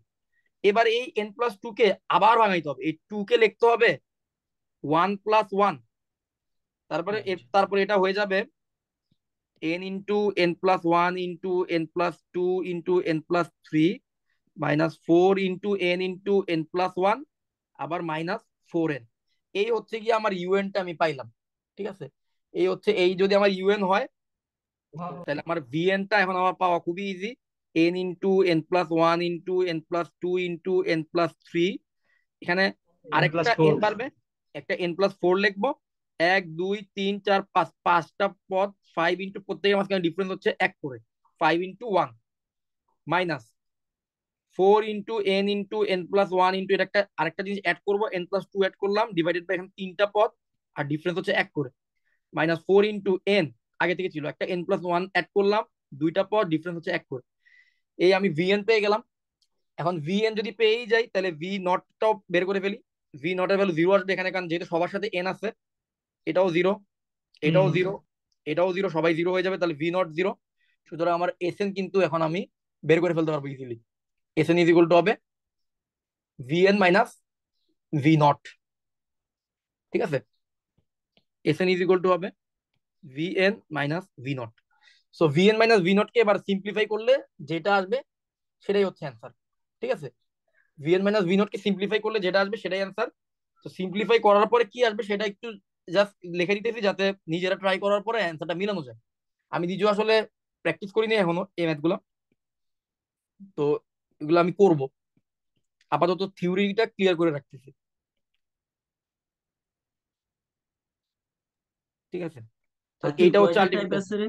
এবার এই এন প্লাস টু কে আবার ভাঙাইতে হবে, এই টু কে লিখতে হবে 1 + 1, তারপরে তারপরে এটা হয়ে যাবে n × n+1 × n+2 × n+3 -4 × n × n+1, আবার -4n। এই হচ্ছে কি আমার ইউএনটা আমি পাইলাম। ঠিক আছে, এই হচ্ছে, এই যদি আমার ইউএন হয়, তাহলে আমার ভিএনটা এখন আমার পাওয়া খুবই easy, n × n+1 × n+2 × n+3। এখানে আরেকটা n+4। এন বাড়বে, একটা n+4 লিখবো, 1 2 3 4 5, পাঁচটা পদ, 5 প্রত্যেকের মাঝখানে ডিফারেন্স হচ্ছে 1 করে, 5 × 1 -4 × n × n+1 এটা একটা আরেকটা জিনিস অ্যাড করবো, n+2 অ্যাড করলাম, ডিভাইডেড বাই এখানে তিনটা পদ, আর ডিফারেন্স হচ্ছে 1 করে, -4 × n, আগে থেকে ছিল একটা n+1 অ্যাড করলাম, দুইটা পদ, ডিফারেন্স হচ্ছে 1 করে। এই আমি ভিএন পেয়ে গেলাম। এখন ভিএন যদি পেয়েই যাই, তাহলে ভি নটটাও বের করে ফেলি। ভি নটের ভ্যালু 0 আসবে এখানে, কারণ যেহেতু সবার সাথে এন আছে। এটাও 0, এটাও 0, এটাও 0, সবাই 0 হয়ে যাবে, তাহলে ভি নট 0। সুতরাং আমার এসএন কিন্তু এখন আমি বের করে ফেলতে পারবো easily. SN is equal to হবে ভিএন মাইনাস ভি নট। ঠিক আছে, এসএন ইজ ইকুয়াল টু হবে VN minus V naught. So VN minus V naught কে এবার সিম্পলিফাই করলে যেটা আসবে সেটাই হচ্ছে অ্যান্সার। ঠিক আছে, ভিএন মাইনাস ভি নট কে সিম্পলিফাই করলে যেটা আসবে সেটাই অ্যান্সার। তো সিম্পলিফাই করার পরে কি আসবে সেটা একটু জাস্ট লিখে দিতেছি, যাতে নিজেরা ট্রাই করার পরে অ্যান্সারটা মিলানো যায়। আমি নিজেও আসলে প্র্যাকটিস করিনি এখনো এই ম্যাথ গুলো, তো এগুলো আমি করব। আপাতত থিওরিটা ক্লিয়ার করে রাখতেছি। ঠিক আছে, তো আকিব, এইটা হচ্ছে কয়টা টাইপ আলটিমেট। আছে রে?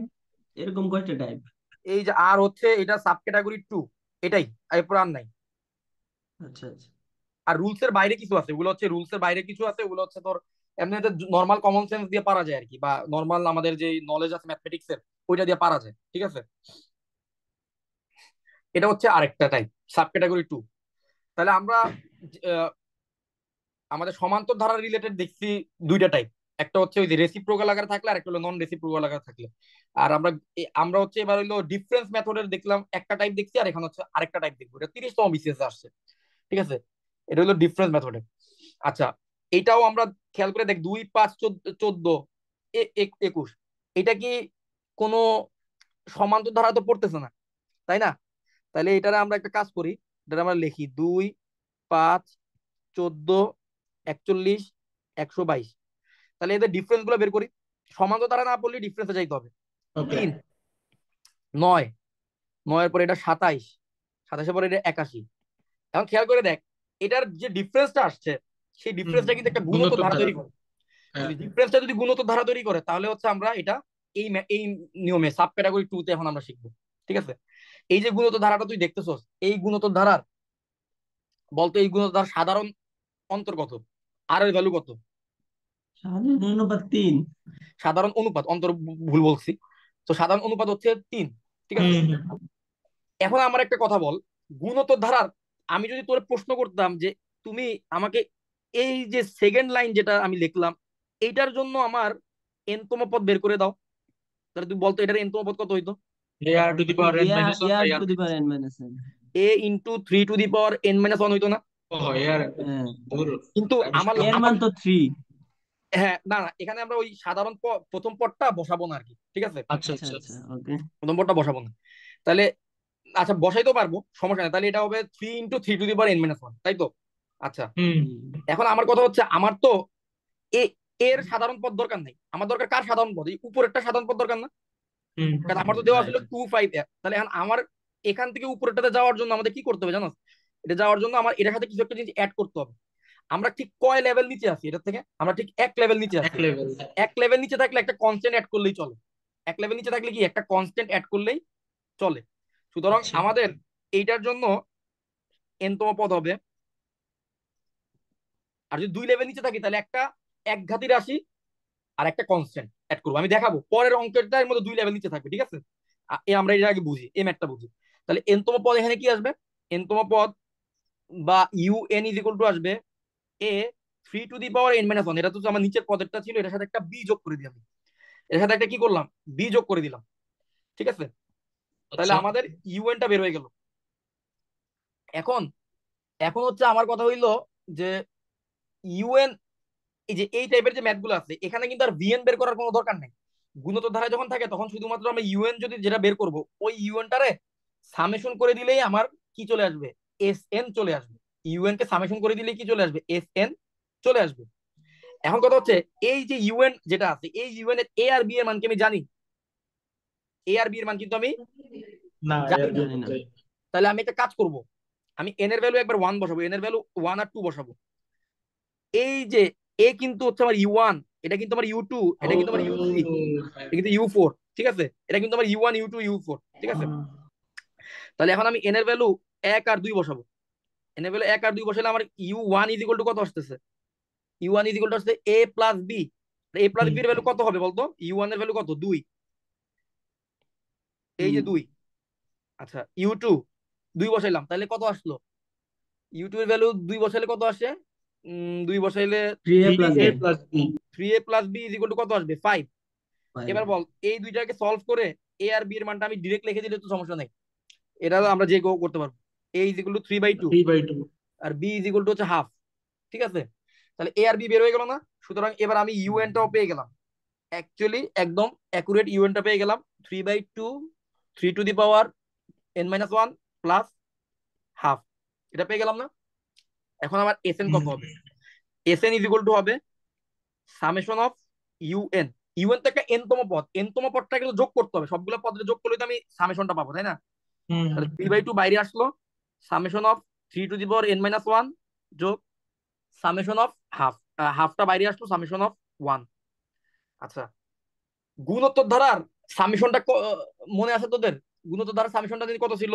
এরকম কয়টা টাইপ? এই যে আর হচ্ছে এটা সাব ক্যাটাগরি 2, এটাই, এরপর আর নাই। আচ্ছা আচ্ছা। আর রুলস এর বাইরে কিছু আছে, ওগুলো হচ্ছে রুলস এর বাইরে কিছু আছে, ওগুলো হচ্ছে তোর এমনিতে নর্মাল কমন সেন্স দিয়ে পারা যায় আর কি, বা নর্মাল আমাদের যে নলেজ আছে ম্যাথমেটিক্স এর, ওইটা দিয়ে পারা যায়। ঠিক আছে, এটা হচ্ছে আরেকটা টাইপ, সাব ক্যাটাগরি 2। তাহলে আমরা আহ, আমাদের সমান্তর ধারা রিলেটেড দেখছি দুইটা টাইপ, একটা হচ্ছে ওই যে রেসিপ্রোকাল আকারে থাকলে, আর একটা হলো নন রেসিপ্রোকাল আকারে থাকলে। আর আমরা আমরা হচ্ছে এবার হইলো ডিফারেন্স মেথডের দেখলাম একটা টাইপ দেখছি, আর এখন হচ্ছে আরেকটা টাইপ দেখবো, এটা 30তম বিসিএস আসছে। ঠিক আছে, এটা হলো ডিফারেন্স মেথডে। আচ্ছা, এটাও আমরা খেয়াল করে দেখ, 2 5 14 21, এটা কি কোনো সমান্তর ধারা তো পড়তেছে না, তাই না? তাহলে এটারে আমরা একটা কাজ করি, এটা আমরা লিখি 2 5 14 41 122। তাহলে এদের ডিফারেন্স গুলো বের করি। সমান্তর ধারা না পড়লে ডিফারেন্সে যাইতে হবে। ওকে। 3 9, 9 পরে এটা 27, 27 পরে এটা 81। এখন খেয়াল করে দেখ, এটার যে ডিফারেন্সটা আসছে, সেই ডিফারেন্সটা কিন্তু একটা গুণোত্তর গুণোত্তর ধারা দ্বারা। তৈরি করে। হ্যাঁ। যদি ডিফারেন্সটা যদি গুণোত্তর ধারা তৈরি করে, তাহলে হচ্ছে আমরা এটা এই নিয়মে সাব ক্যাটাগরি 2 তে এখন আমরা শিখবো। ঠিক আছে, এই যে গুণোত্তর ধারাটা তুই দেখতেছস, এই গুণোত্তর ধারার, বলতো এই গুণোত্তর ধারার সাধারণ অন্তর কত, আর এর ভ্যালু কত? 7/3। সাধারণ অনুপাত, অন্তর ভুল বলছি। তো সাধারণ অনুপাত হচ্ছে 3। ঠিক আছে, হুম। এখন আমার একটা কথা বল, গুণোত্তর ধারার, আমি যদি তোরে প্রশ্ন করতাম যে তুমি আমাকে এই যে সেকেন্ড লাইন যেটা আমি লিখলাম, এইটার জন্য আমার এনতম পদ বের করে দাও, তাহলে তুই বলতো এটার এনতম পদ কত হইতো? AR⁻n−1 A R by two R²। The power n-1। a × 3⁻n−1 হইতো না? ও এর হ্যাঁ, ধুর, কিন্তু আমার বিষয়টা। এর আমার মান তো 3। হ্যাঁ, না না, এখানে আমরা ওই সাধারণ প্রথম পদটা বসাবো না আর কি। ঠিক আছে, আচ্ছা আচ্ছা আচ্ছা। আচ্ছা, ওকে। প্রথম পদটা বসাবো না। তাহলে আচ্ছা, বসাইতেও পারবো, সমস্যা নেই। তাহলে এটা হবে 3 × 3⁻n−1, তাই তো? আচ্ছা, হুম এখন আমার কথা হচ্ছে, আমার তো এ এর সাধারণ পদ দরকার নাই, আমার দরকার কার সাধারণ পদ, এই উপরেরটা সাধারণ পদ দরকার না? হুম। কারণ আমার তো দেওয়া ছিল রাইট। 2 5। তাহলে এখন আমার এখান থেকে উপরেরটাতে যাওয়ার জন্য আমাদের কি করতে হবে জানো? এটা যাওয়ার জন্য আমার এটার সাথে কিছু একটা জিনিস অ্যাড করতে হবে। আমরা ঠিক কয় লেভেল নিচে আছি এটা থেকে? আমরা ঠিক এক লেভেল নিচে এক আছি। লেভেল। এক লেভেল নিচে থাকলে একটা কনস্ট্যান্ট অ্যাড করলেই চলে। এক লেভেল নিচে থাকলে কি একটা কনস্ট্যান্ট অ্যাড করলেই চলে। সুতরাং আচ্ছা আমাদের এইটার জন্য এনতম পদ হবে, আর যদি দুই লেভেল নিচে থাকি তাহলে একটা একঘাতি রাশি আর একটা কনস্ট্যান্ট অ্যাড করবো। আমি দেখাবো পরের অঙ্কেরটা এর মধ্যে দুই লেভেল নিচে থাকবে, ঠিক আছে? আমরা এর আগে বুঝি, এই ম্যাথটা বুঝি। তাহলে এনতম পদ এখানে কি আসবে? এনতম পদ বা ইউএন ইজ ইকুয়াল টু আসবে এ 3 টু দি পাওয়ার n - 1। এটা তো আমার নিচের পদেরটা ছিল, এটার সাথে একটা বি যোগ করে দিই আমি। এর সাথে একটা কি করলাম, বি যোগ করে দিলাম, ঠিক আছে? তাহলে আচ্ছা। আমাদের ইউএনটা বের হয়ে গেল। এখন এখন হচ্ছে আমার কথা হইলো যে ইউএন, এই যে এই টাইপের যে ম্যাথ গুলো আছে এখানে কিন্তু আর ভিএন বের করার কোনো দরকার নেই। গুণিতক ধারায় যখন থাকে তখন শুধুমাত্র আমরা ইউএন যদি যেটা বের করব ওই ইউএনটারে সামেশন করে দিলেই আমার কি চলে আসবে, এস এন চলে আসবে। ইউএন কে সামেশন করে দিলেই কি চলে আসবে, এস এন চলে আসবে। এখন কথা হচ্ছে এই যে ইউএন যেটা আছে এই ইউএন এর এ আর বি এর মান কি আমি জানি? এ আর বি এর মান কিন্তু আমি না, জানি এর না। জানি না। বিপরীতে। তাহলে আমি একটা কাজ করব, আমি এন এর ভ্যালু একবার ওয়ান বসাবো, এন এর ভ্যালু ওয়ান আর টু বসাবো। এই যে এ কিন্তু হচ্ছে আমার ইউ ওয়ান, এটা কিন্তু আমার ইউ টু, ও এটা কিন্তু আমার ইউ থ্রি, হ্যাঁ। এটা কিন্তু ইউ ফোর, ঠিক আছে? এটা কিন্তু আমার U one U two U four, ঠিক আছে? হুম, তাহলে এখন আমি এন এর ভ্যালু এক আর দুই বসাবো। এন এর ভ্যালু এক আর দুই বসালে আমার U one is equal to কত আসতেছে? U one is equal to আসছে A plus B. A plus hmm, B এর ভ্যালু কত হবে বলতো? ইউ ওয়ান এর ভ্যালু কত? দুই। এই হুম। যে দুই। আচ্ছা ইউ টু দুই বসাইলাম, তাহলে কত আসলো? ইউ টু এর ভ্যালু দুই বসাইলে কত আসে? দুই বসাইলে 3a three plus A B. Plus B 3a plus B is equal to কত আসবে? 5। 5। এবার বল এই দুইটাকে সলভ করে এ আর বি এর মানটা আমি ডিরেক্ট লিখে দিলে তো সমস্যা নেই, এটা আমরা যে কেউ করতে পারবো। A is equal to 3/2 3/2। আর বি ইজ ইকুয়াল টু হচ্ছে হাফ, ঠিক আছে? তাহলে এ আর বি বের হয়ে গেল না? সুতরাং এবার আমি ইউএনটাও পেয়ে গেলাম, অ্যাকচুয়ালি একদম অ্যাকুরেট ইউএনটা পেয়ে গেলাম। 3/2 3 to the power n - 1 plus half, এটা পেয়ে গেলাম না? এখন আমার এস এন কত হবে? S N is equal to হবে সামেশন অফ ইউএন। ইউএন তো একটা এনতম পদ, এনতম পদটা কিন্তু যোগ করতে হবে, সবগুলো পদের যোগ করলে তো আমি সামেশনটা পাবো, তাই না? হুম, তাহলে 3/2 বাইরে আসলো, summation of 3 to the power n - 1 যোগ সামেশন অফ হাফ, হাফটা বাইরে আসলো, সামেশন অফ ওয়ান। আচ্ছা, গুণোত্তর ধারার সামেশনটা মনে আছে তোদের? গুণোত্তর ধারার সামেশনটা কত ছিল?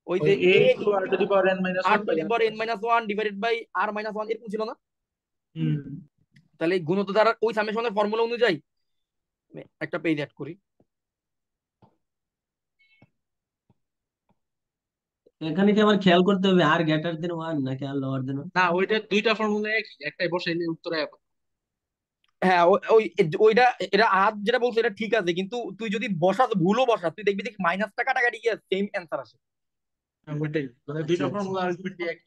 ওই ওই যে A A into R to the power n minus R one to by the R power n minus. - 1 divided by R minus one, এরকম ছিল না? হুম। তাহলে গুণোত্তর ধারার ওই সামেশনের ফর্মুলা অনুযায়ী আমি একটা পেজ অ্যাড করি। এখানে কি আমার খেয়াল করতে হবে আর গ্রেটার দেন 1 নাকি আর লোয়ার দেন 1? না, ওইটা দুইটা ফর্মুলা একই, একটাই বসাইলে উত্তর আয়া হ্যাঁ ওইটা, এটা আজ যেটা বলছো এটা ঠিক আছে, কিন্তু তুই যদি বসাস, ভুলও বসাস, তুই দেখবি দেখ মাইনাসটা কাটাকাটি গিয়ে সেম অ্যান্সার আসে। ওইটাই, মানে আচ্ছা দুইটা আচ্ছা। ফর্মুলা আলটিমেটলি এক।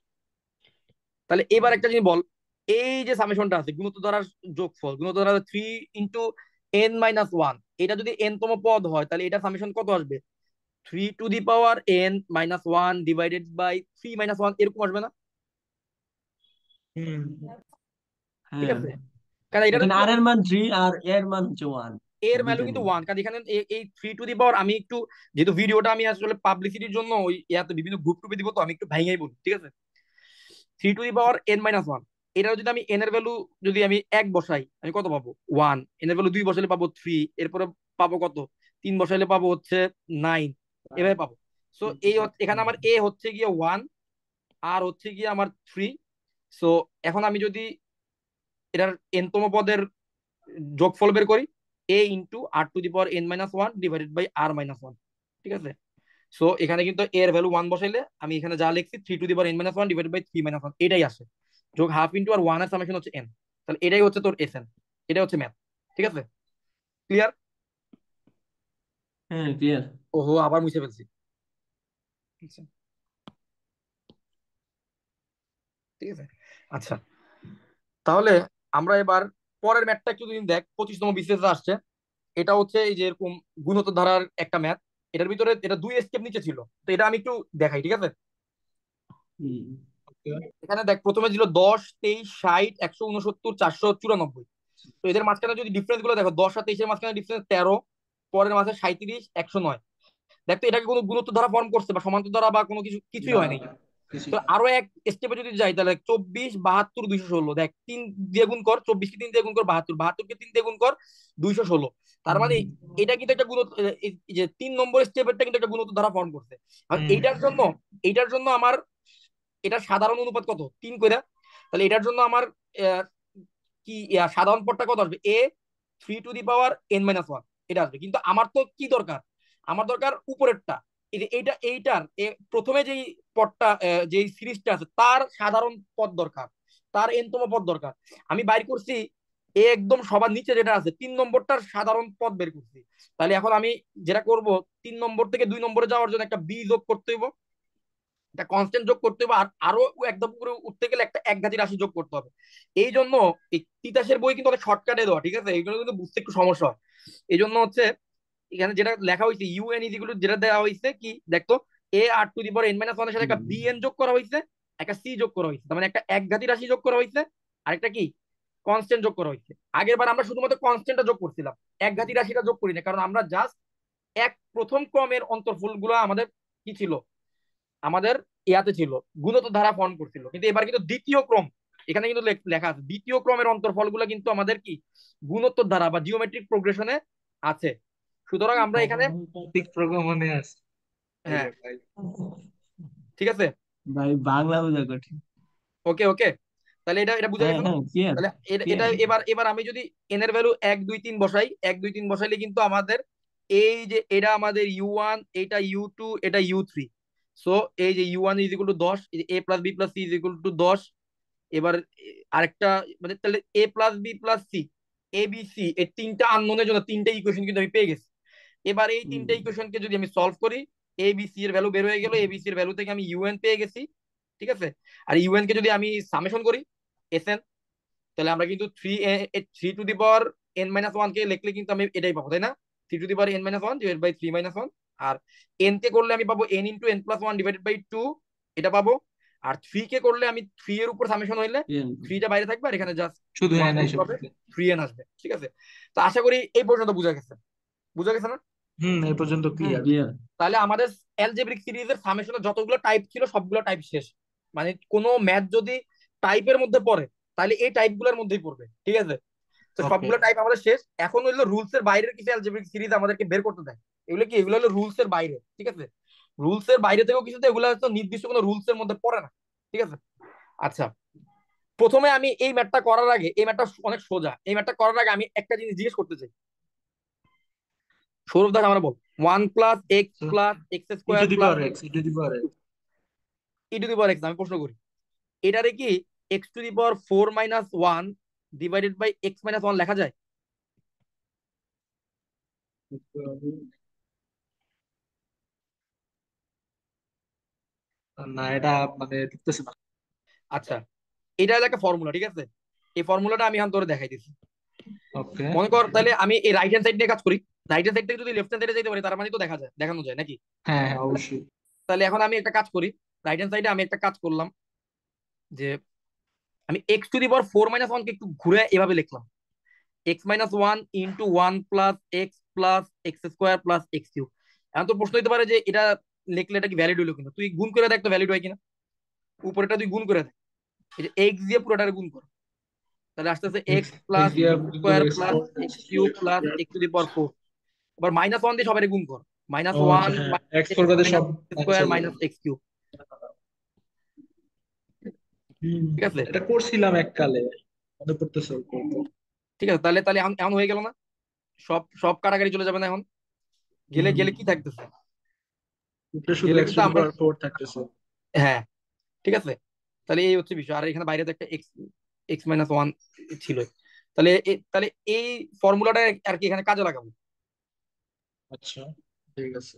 তাহলে এবার একটা জিনিস বল, এই যে সামেশনটা আছে গুণোত্তর ধারার যোগফল, গুণোত্তর ধারা 3 × n - 1, এটা যদি n তম পদ হয় তাহলে এটা সামেশন কত আসবে? 3 to the power n - 1 divided by 3 - 1, এরকম আসবে না? হুম। ঠিক হ্যাঁ, আছে, কারণ এটা এখানে তো আর এর মান 3 আর এর মান হচ্ছে 1। এর ভ্যালু দুইটা কিন্তু নেই। ওয়ান, কারণ এখানে এই 3 টু দি পাওয়ার, আমি একটু যেহেতু ভিডিওটা আমি আসলে পাবলিসিটির জন্য ওই ইয়াতে বিভিন্ন গ্রুপ টুপে দিব, তো আমি একটু ভাঙাই বলি, ঠিক আছে? 3 টু দি পাওয়ার n - 1, এটা যদি আমি এন এর ভ্যালু যদি আমি এক বসাই আমি কত পাবো? ওয়ান। এন এর ভ্যালু দুই বসাইলে পাবো থ্রি, এরপরে পাবো কত? তিন বসাইলে পাবো হচ্ছে নাইন, এভাবে পাবো। সো এখানে আমার এ হচ্ছে গিয়ে ওয়ান, আর হচ্ছে গিয়ে আমার থ্রি। সো এখন আমি যদি এটার এনতম পদের যোগফল বের করি, A into r to the power n - 1 divided by r - 1, ঠিক আছে? সো এখানে কিন্তু এর ভ্যালু ওয়ান বসাইলে আমি এখানে যা লিখছি 3 to the power n - 1 divided by 3 - 1 এটাই আসে, যোগ হাফ ইন্টু আর ওয়ান এর সামেশন হচ্ছে এন। তাহলে এটাই হচ্ছে তোর এস এন, এটা হচ্ছে ম্যাথ, ঠিক আছে? ক্লিয়ার? হ্যাঁ, ক্লিয়ার। ওহো, আবার মুছে ফেলছি। আচ্ছা, ঠিক আছে। আচ্ছা, তাহলে আমরা এবার পরের ম্যাথটা একটু যদি দেখ, 25তম বিসিএস আসছে। এটা হচ্ছে এই যে এরকম গুণোত্তর ধারার একটা ম্যাথ, এটার ভিতরে এটা দুই স্টেপ নিচে ছিল, তো এটা আমি একটু দেখাই, ঠিক আছে? হুম। এখানে দেখ প্রথমে ছিল 10 23 60 169 494, তো এদের মাঝখানে যদি ডিফারেন্স গুলো দেখো, 10 আর 23-এর মাঝখানে ডিফারেন্স 13, পরের মাঝে 37 109। দেখতো এটাকে কোনো গুণোত্তর ধারা ফর্ম করছে বা সমান্তর ধারা বা কোনো কিছু কিছুই না। হয়নি। কিছুই তো না। আরো এক স্টেপে যদি যাই তাহলে 24, 72, 216, দেখ 3 দিয়ে গুণ কর, 24 কে 3 দিয়ে গুণ কর 72, 72 কে 3 দিয়ে গুণ কর 216। তার মানে হুম এটা কিন্তু একটা গুণ, এই যে 3 নম্বর স্টেপেরটা কিন্তু একটা গুণোত্তর ধারা ফর্ম করছে। আর হুম এইটার জন্য আমার এটা সাধারণ অনুপাত কত 3 কইরা, তাহলে এটার জন্য আমার আহ, কি সাধারণ পদটা কত আসবে, a3 two the power n - 1 এটা আসবে। কিন্তু আমার তো কি দরকার, আমার দরকার উপরেরটা, এই যে এইটার প্রথমে যেই পদটা, যেই সিরিজটা আছে তার সাধারণ পদ দরকার, তার এনতম পদ দরকার। আমি বাইর করছি একদম সবার নিচে যেটা আছে 3 নম্বরটার সাধারণ পদ বের করছি। তাহলে এখন আমি যেটা করব, 3 নম্বর থেকে 2 নম্বরে যাওয়ার জন্য একটা বি যোগ করতে হইব, একটা কনস্ট্যান্ট যোগ করতে হবে, আর আরো একদম উপরে উঠতে গেলে একটা একঘাতি রাশি যোগ করতে হবে। এই জন্য এই তিতাসের বই কিন্তু অনেক শর্টকাটে দেওয়া, ঠিক আছে, এইগুলো কিন্তু বুঝতে একটু সমস্যা হয়। এই জন্য হচ্ছে এখানে যেটা লেখা হয়েছে ইউএন ইজিগুলো যেটা দেওয়া হয়েছে কি দেখতো, a r to the power n - 1 এর সাথে একটা বিএন যোগ করা হয়েছে, একটা সি যোগ করা হয়েছে, তার মানে একটা একঘাতি রাশি যোগ করা হয়েছে, আরেকটা কি কনস্ট্যান্ট যোগ করা হয়েছে। আগের বার আমরা শুধুমাত্র কনস্ট্যান্টটা যোগ করছিলাম, একঘাতি রাশিটা যোগ করি না, কারণ আমরা জাস্ট প্রথম ক্রমের অন্তর্ফল গুলো আমাদের কি ছিল, আমাদের ইয়াতে ছিল, গুণত ধারা ফর্ম করছিল। কিন্তু এবার কিন্তু দ্বিতীয় ক্রম, এখানে কিন্তু লেখা আছে দ্বিতীয় ক্রমের অন্তর্ফল গুলো কিন্তু আমাদের কি গুণোত্তর ধারা বা জিওমেট্রিক প্রোগ্রেশনে আছে। সুতরাং আমরা এখানে, হোমিওপ্যাথিক প্রোগ্রাম মনে আছে। এই হ্যাঁ রে ভাই। ঠিক আছে, ভাই বাংলা বোঝা কঠিন। ওকে ওকে, তাহলে এটা এটা বুঝা হ্যাঁ গেছে না? হ্যাঁ, ক্লিয়ার তাহলে এটা ক্লিয়ার। এবার এবার আমি যদি এন এর ভ্যালু 1 2 3 বসাই, 1 2 3 বসাইলে কিন্তু আমাদের এই যে এটা আমাদের U1, এটা U2, এটা U3। সো এই যে U1 is equal two 10, a+b+c is equal two 10। এবার আরেকটা, মানে তাহলে a+b+c, এ বি সি, এই তিনটা আননোনের জন্য তিনটা ইকুয়েশন কিন্তু আমি পেয়ে গেছি। এবার এই তিনটা ইকুয়েশনকে যদি আমি সলভ করি, এ বি সি এর ভ্যালু বের হয়ে গেল, এ বি সি এর ভ্যালু থেকে আমি ইউএন পেয়ে গেছি, ঠিক আছে। আর ইউএন কে যদি আমি সামেশন করি এসএন, তাহলে আমরা কিন্তু 3 টু দি পাওয়ার n - 1 কে লিখলে কিন্তু আমি এটাই পাবো, তাই না? 3 to the power n - 1 divide by 3 - 1। আর এন কে করলে আমি পাবো n × n+1 ডিভাইডেড বাই 2, এটা পাবো। আর 3 কে করলে আমি 3 এর উপর সামেশন হইলে 3টা বাইরে থাকবে, আর এখানে জাস্ট শুধু 1 এন গুণ এসে হবে, পড়বে। 3n আসবে, ঠিক আছে। তো আশা করি এই পর্যন্ত বুঝা গেছে, বুঝা গেছে না? এই পর্যন্ত হ্যাঁ ক্লিয়ার। ক্লিয়ার। তাহলে আমাদের অ্যালজেব্রিক সিরিজের সামেশনের যতগুলো টাইপ ছিল সবগুলো টাইপ শেষ। মানে কোনো ম্যাথ যদি টাইপের মধ্যে পড়ে তাহলে এই টাইপ গুলোর মধ্যেই পড়বে, ঠিক আছে। তো ওকে। সবগুলো টাইপ আমাদের শেষ। এখন হলো রুলস এর বাইরের কিছু অ্যালজেব্রিক সিরিজ আমাদেরকে বের করতে দেয়। এগুলো কি, এগুলো হলো রুলস এর বাইরে, ঠিক আছে। রুলস এর বাইরে থেকেও কিছু, এগুলো হয়তো নির্দিষ্ট কোনো রুলস এর মধ্যে পড়ে না, ঠিক আছে। আচ্ছা, প্রথমে আমি এই ম্যাথটা করার আগে, এই ম্যাথটা অনেক সোজা, এই ম্যাথটা করার আগে আমি একটা জিনিস জিজ্ঞেস করতে চাই। সৌরভ দাস আমরা বল, 1 + x + E to x² the plus power X, E to the power X. e⁻x, আমি প্রশ্ন করি এটারে কি x⁴ - 1 ডিভাইডেড বাই x - 1 লেখা যায়? না, এটা মানে ঢুকতেছে না। আচ্ছা, এটা হলো একটা ফর্মুলা, ঠিক আছে। এই ফর্মুলাটা আমি এখন তোরে দেখাই দিচ্ছি। ওকে। মনে কর তাহলে আমি এই রাইট হ্যান্ড সাইড নিয়ে কাজ করি, রাইট হ্যান্ড সাইড থেকে যদি লেফট হ্যান্ড সাইডে যেতে পারি তার মানে তো দেখা যায়, দেখানো যায় নাকি? হ্যাঁ হ্যাঁ, অবশ্যই। তাহলে এখন আমি একটা কাজ করি, রাইট হ্যান্ড সাইডে আমি একটা কাজ করলাম, যে আমি x⁴ - 1 কে একটু ঘুরে এভাবে লিখলাম, x - 1 into 1 + x + x² + x³ এখন তো প্রশ্ন হতে পারে যে এটা লিখলে এটা কি ভ্যালিড হইলো কিনা, তুই গুণ করে দেখ তো ভ্যালিড হয় কিনা। উপরেটা তুই গুণ করে দেখ, এই যে এক্স দিয়ে পুরোটা গুণ কর, তাহলে আস্তে আস্তে এক্স এক্স প্লাস এক্স দিয়ে এক্স গুণ করে square x plus four. x³ plus x⁴ আবার -1 দিয়ে সবাই গুণ কর, ও -1 আচ্ছা, হ্যাঁ, এক্স ফোর এক্স বাদে মাইনাস সব মাইনাস স্কোয়ার হয়ে যাবে। মাইনাস x³ হুম, ঠিক আছে। এটা করছিলাম এককালে, মনে পড়তেছে অল্প অল্প। ঠিক আছে, তাহলে তাহলে এখন এখন হয়ে গেল না, সব সব কাটাকাটি চলে যাবে না এখন, গেলে হুম, গেলে কি থাকতেছে, উপরে শুধু গেলে এক্স কিন্তু টু দি আমরা, পাওয়ার ফোর থাকতেছে। হ্যাঁ ঠিক আছে। তাহলে এই হচ্ছে বিষয়, আর এখানে বাইরে তো একটা এক্স x - 1 ছিল। তাহলে তাহলে এই ফর্মুলাটা আর কি এখানে কাজে লাগাবো। আচ্ছা, ঠিক আছে।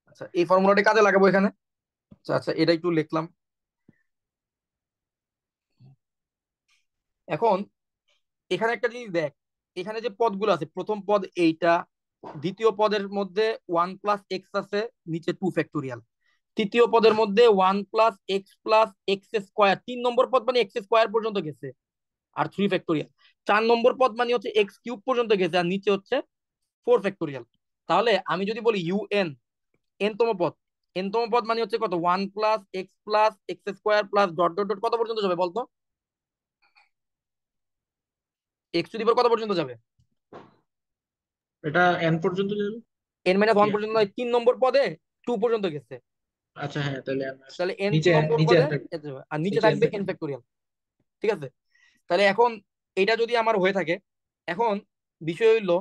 আচ্ছা, এই ফর্মুলাটা কাজে লাগাবো এখানে। আচ্ছা আচ্ছা, এটা একটু লিখলাম। এখন এখানে একটা জিনিস দেখ, এখানে যে পদগুলো আছে, প্রথম পদ এইটা, দ্বিতীয় পদের মধ্যে 1 + x আছে, নিচে 2 ফ্যাক্টোরিয়াল, তৃতীয় পদের মধ্যে 1 + x + x², 3 নম্বর পদ মানে x² পর্যন্ত গেছে আর 3 ফ্যাক্টোরিয়াল, 4 নম্বর পদ মানে হচ্ছে x³ পর্যন্ত গেছে আর নিচে হচ্ছে 4 ফ্যাক্টোরিয়াল। তাহলে আমি যদি বলি ইউএন, এন তম পদ, এন তম পদ মানে হচ্ছে কত, 1 + x + x² dot dot dot কত পর্যন্ত যাবে বলতো? x⁴ কত পর্যন্ত যাবে? এটা এন পর্যন্ত যাবে কি? n-1 পর্যন্ত নয়, 3 নম্বর পদে 2 পর্যন্ত গেছে। আচ্ছা হ্যাঁ, তাহলে তাহলে n নিচে নম্বর নিচে পদে n থাকবে। এত যাবে, আর নিচে নিচে n থাকবে থাকবে। n factorial. ঠিক আছে, তাহলে এখন এটা যদি আমার হয়ে থাকে, এখন বিষয় হইলো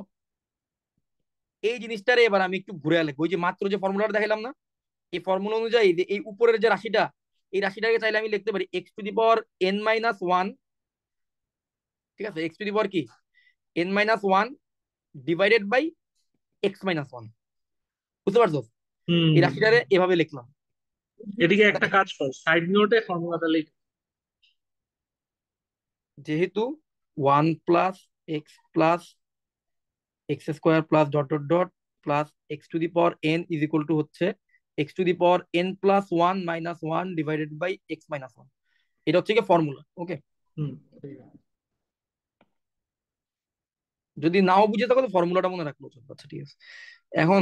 এই জিনিসটারে এবার আমি একটু ঘুরে লিখবো। ওই যে মাত্র যে ফর্মুলাটা দেখালাম না, এই ফর্মুলা অনুযায়ী যে এই উপরের যে রাশিটা, এই রাশিটাকে চাইলে আমি লিখতে পারি x⁴n-1, ঠিক আছে, x⁴ কি n-1 ডিভাইডেড বাই x-1, বুঝতে পারছো? হুম। এই রাশিটারে এভাবে লিখলাম। এদিকে একটা কাজ কর, সাইড নোটে ফর্মুলাটা লিখ। যেহেতু 1 + x + x² dot dot dot plus x⁴n is equal to হচ্ছে x⁴n+1 - 1 ডিভাইডেড বাই x-1, এটা হচ্ছে কি ফর্মুলা। ওকে, হুম। যদি নাও বুঝে থাকো তো ফর্মুলাটা মনে রাখলো চলবে। আচ্ছা ঠিক আছে, এখন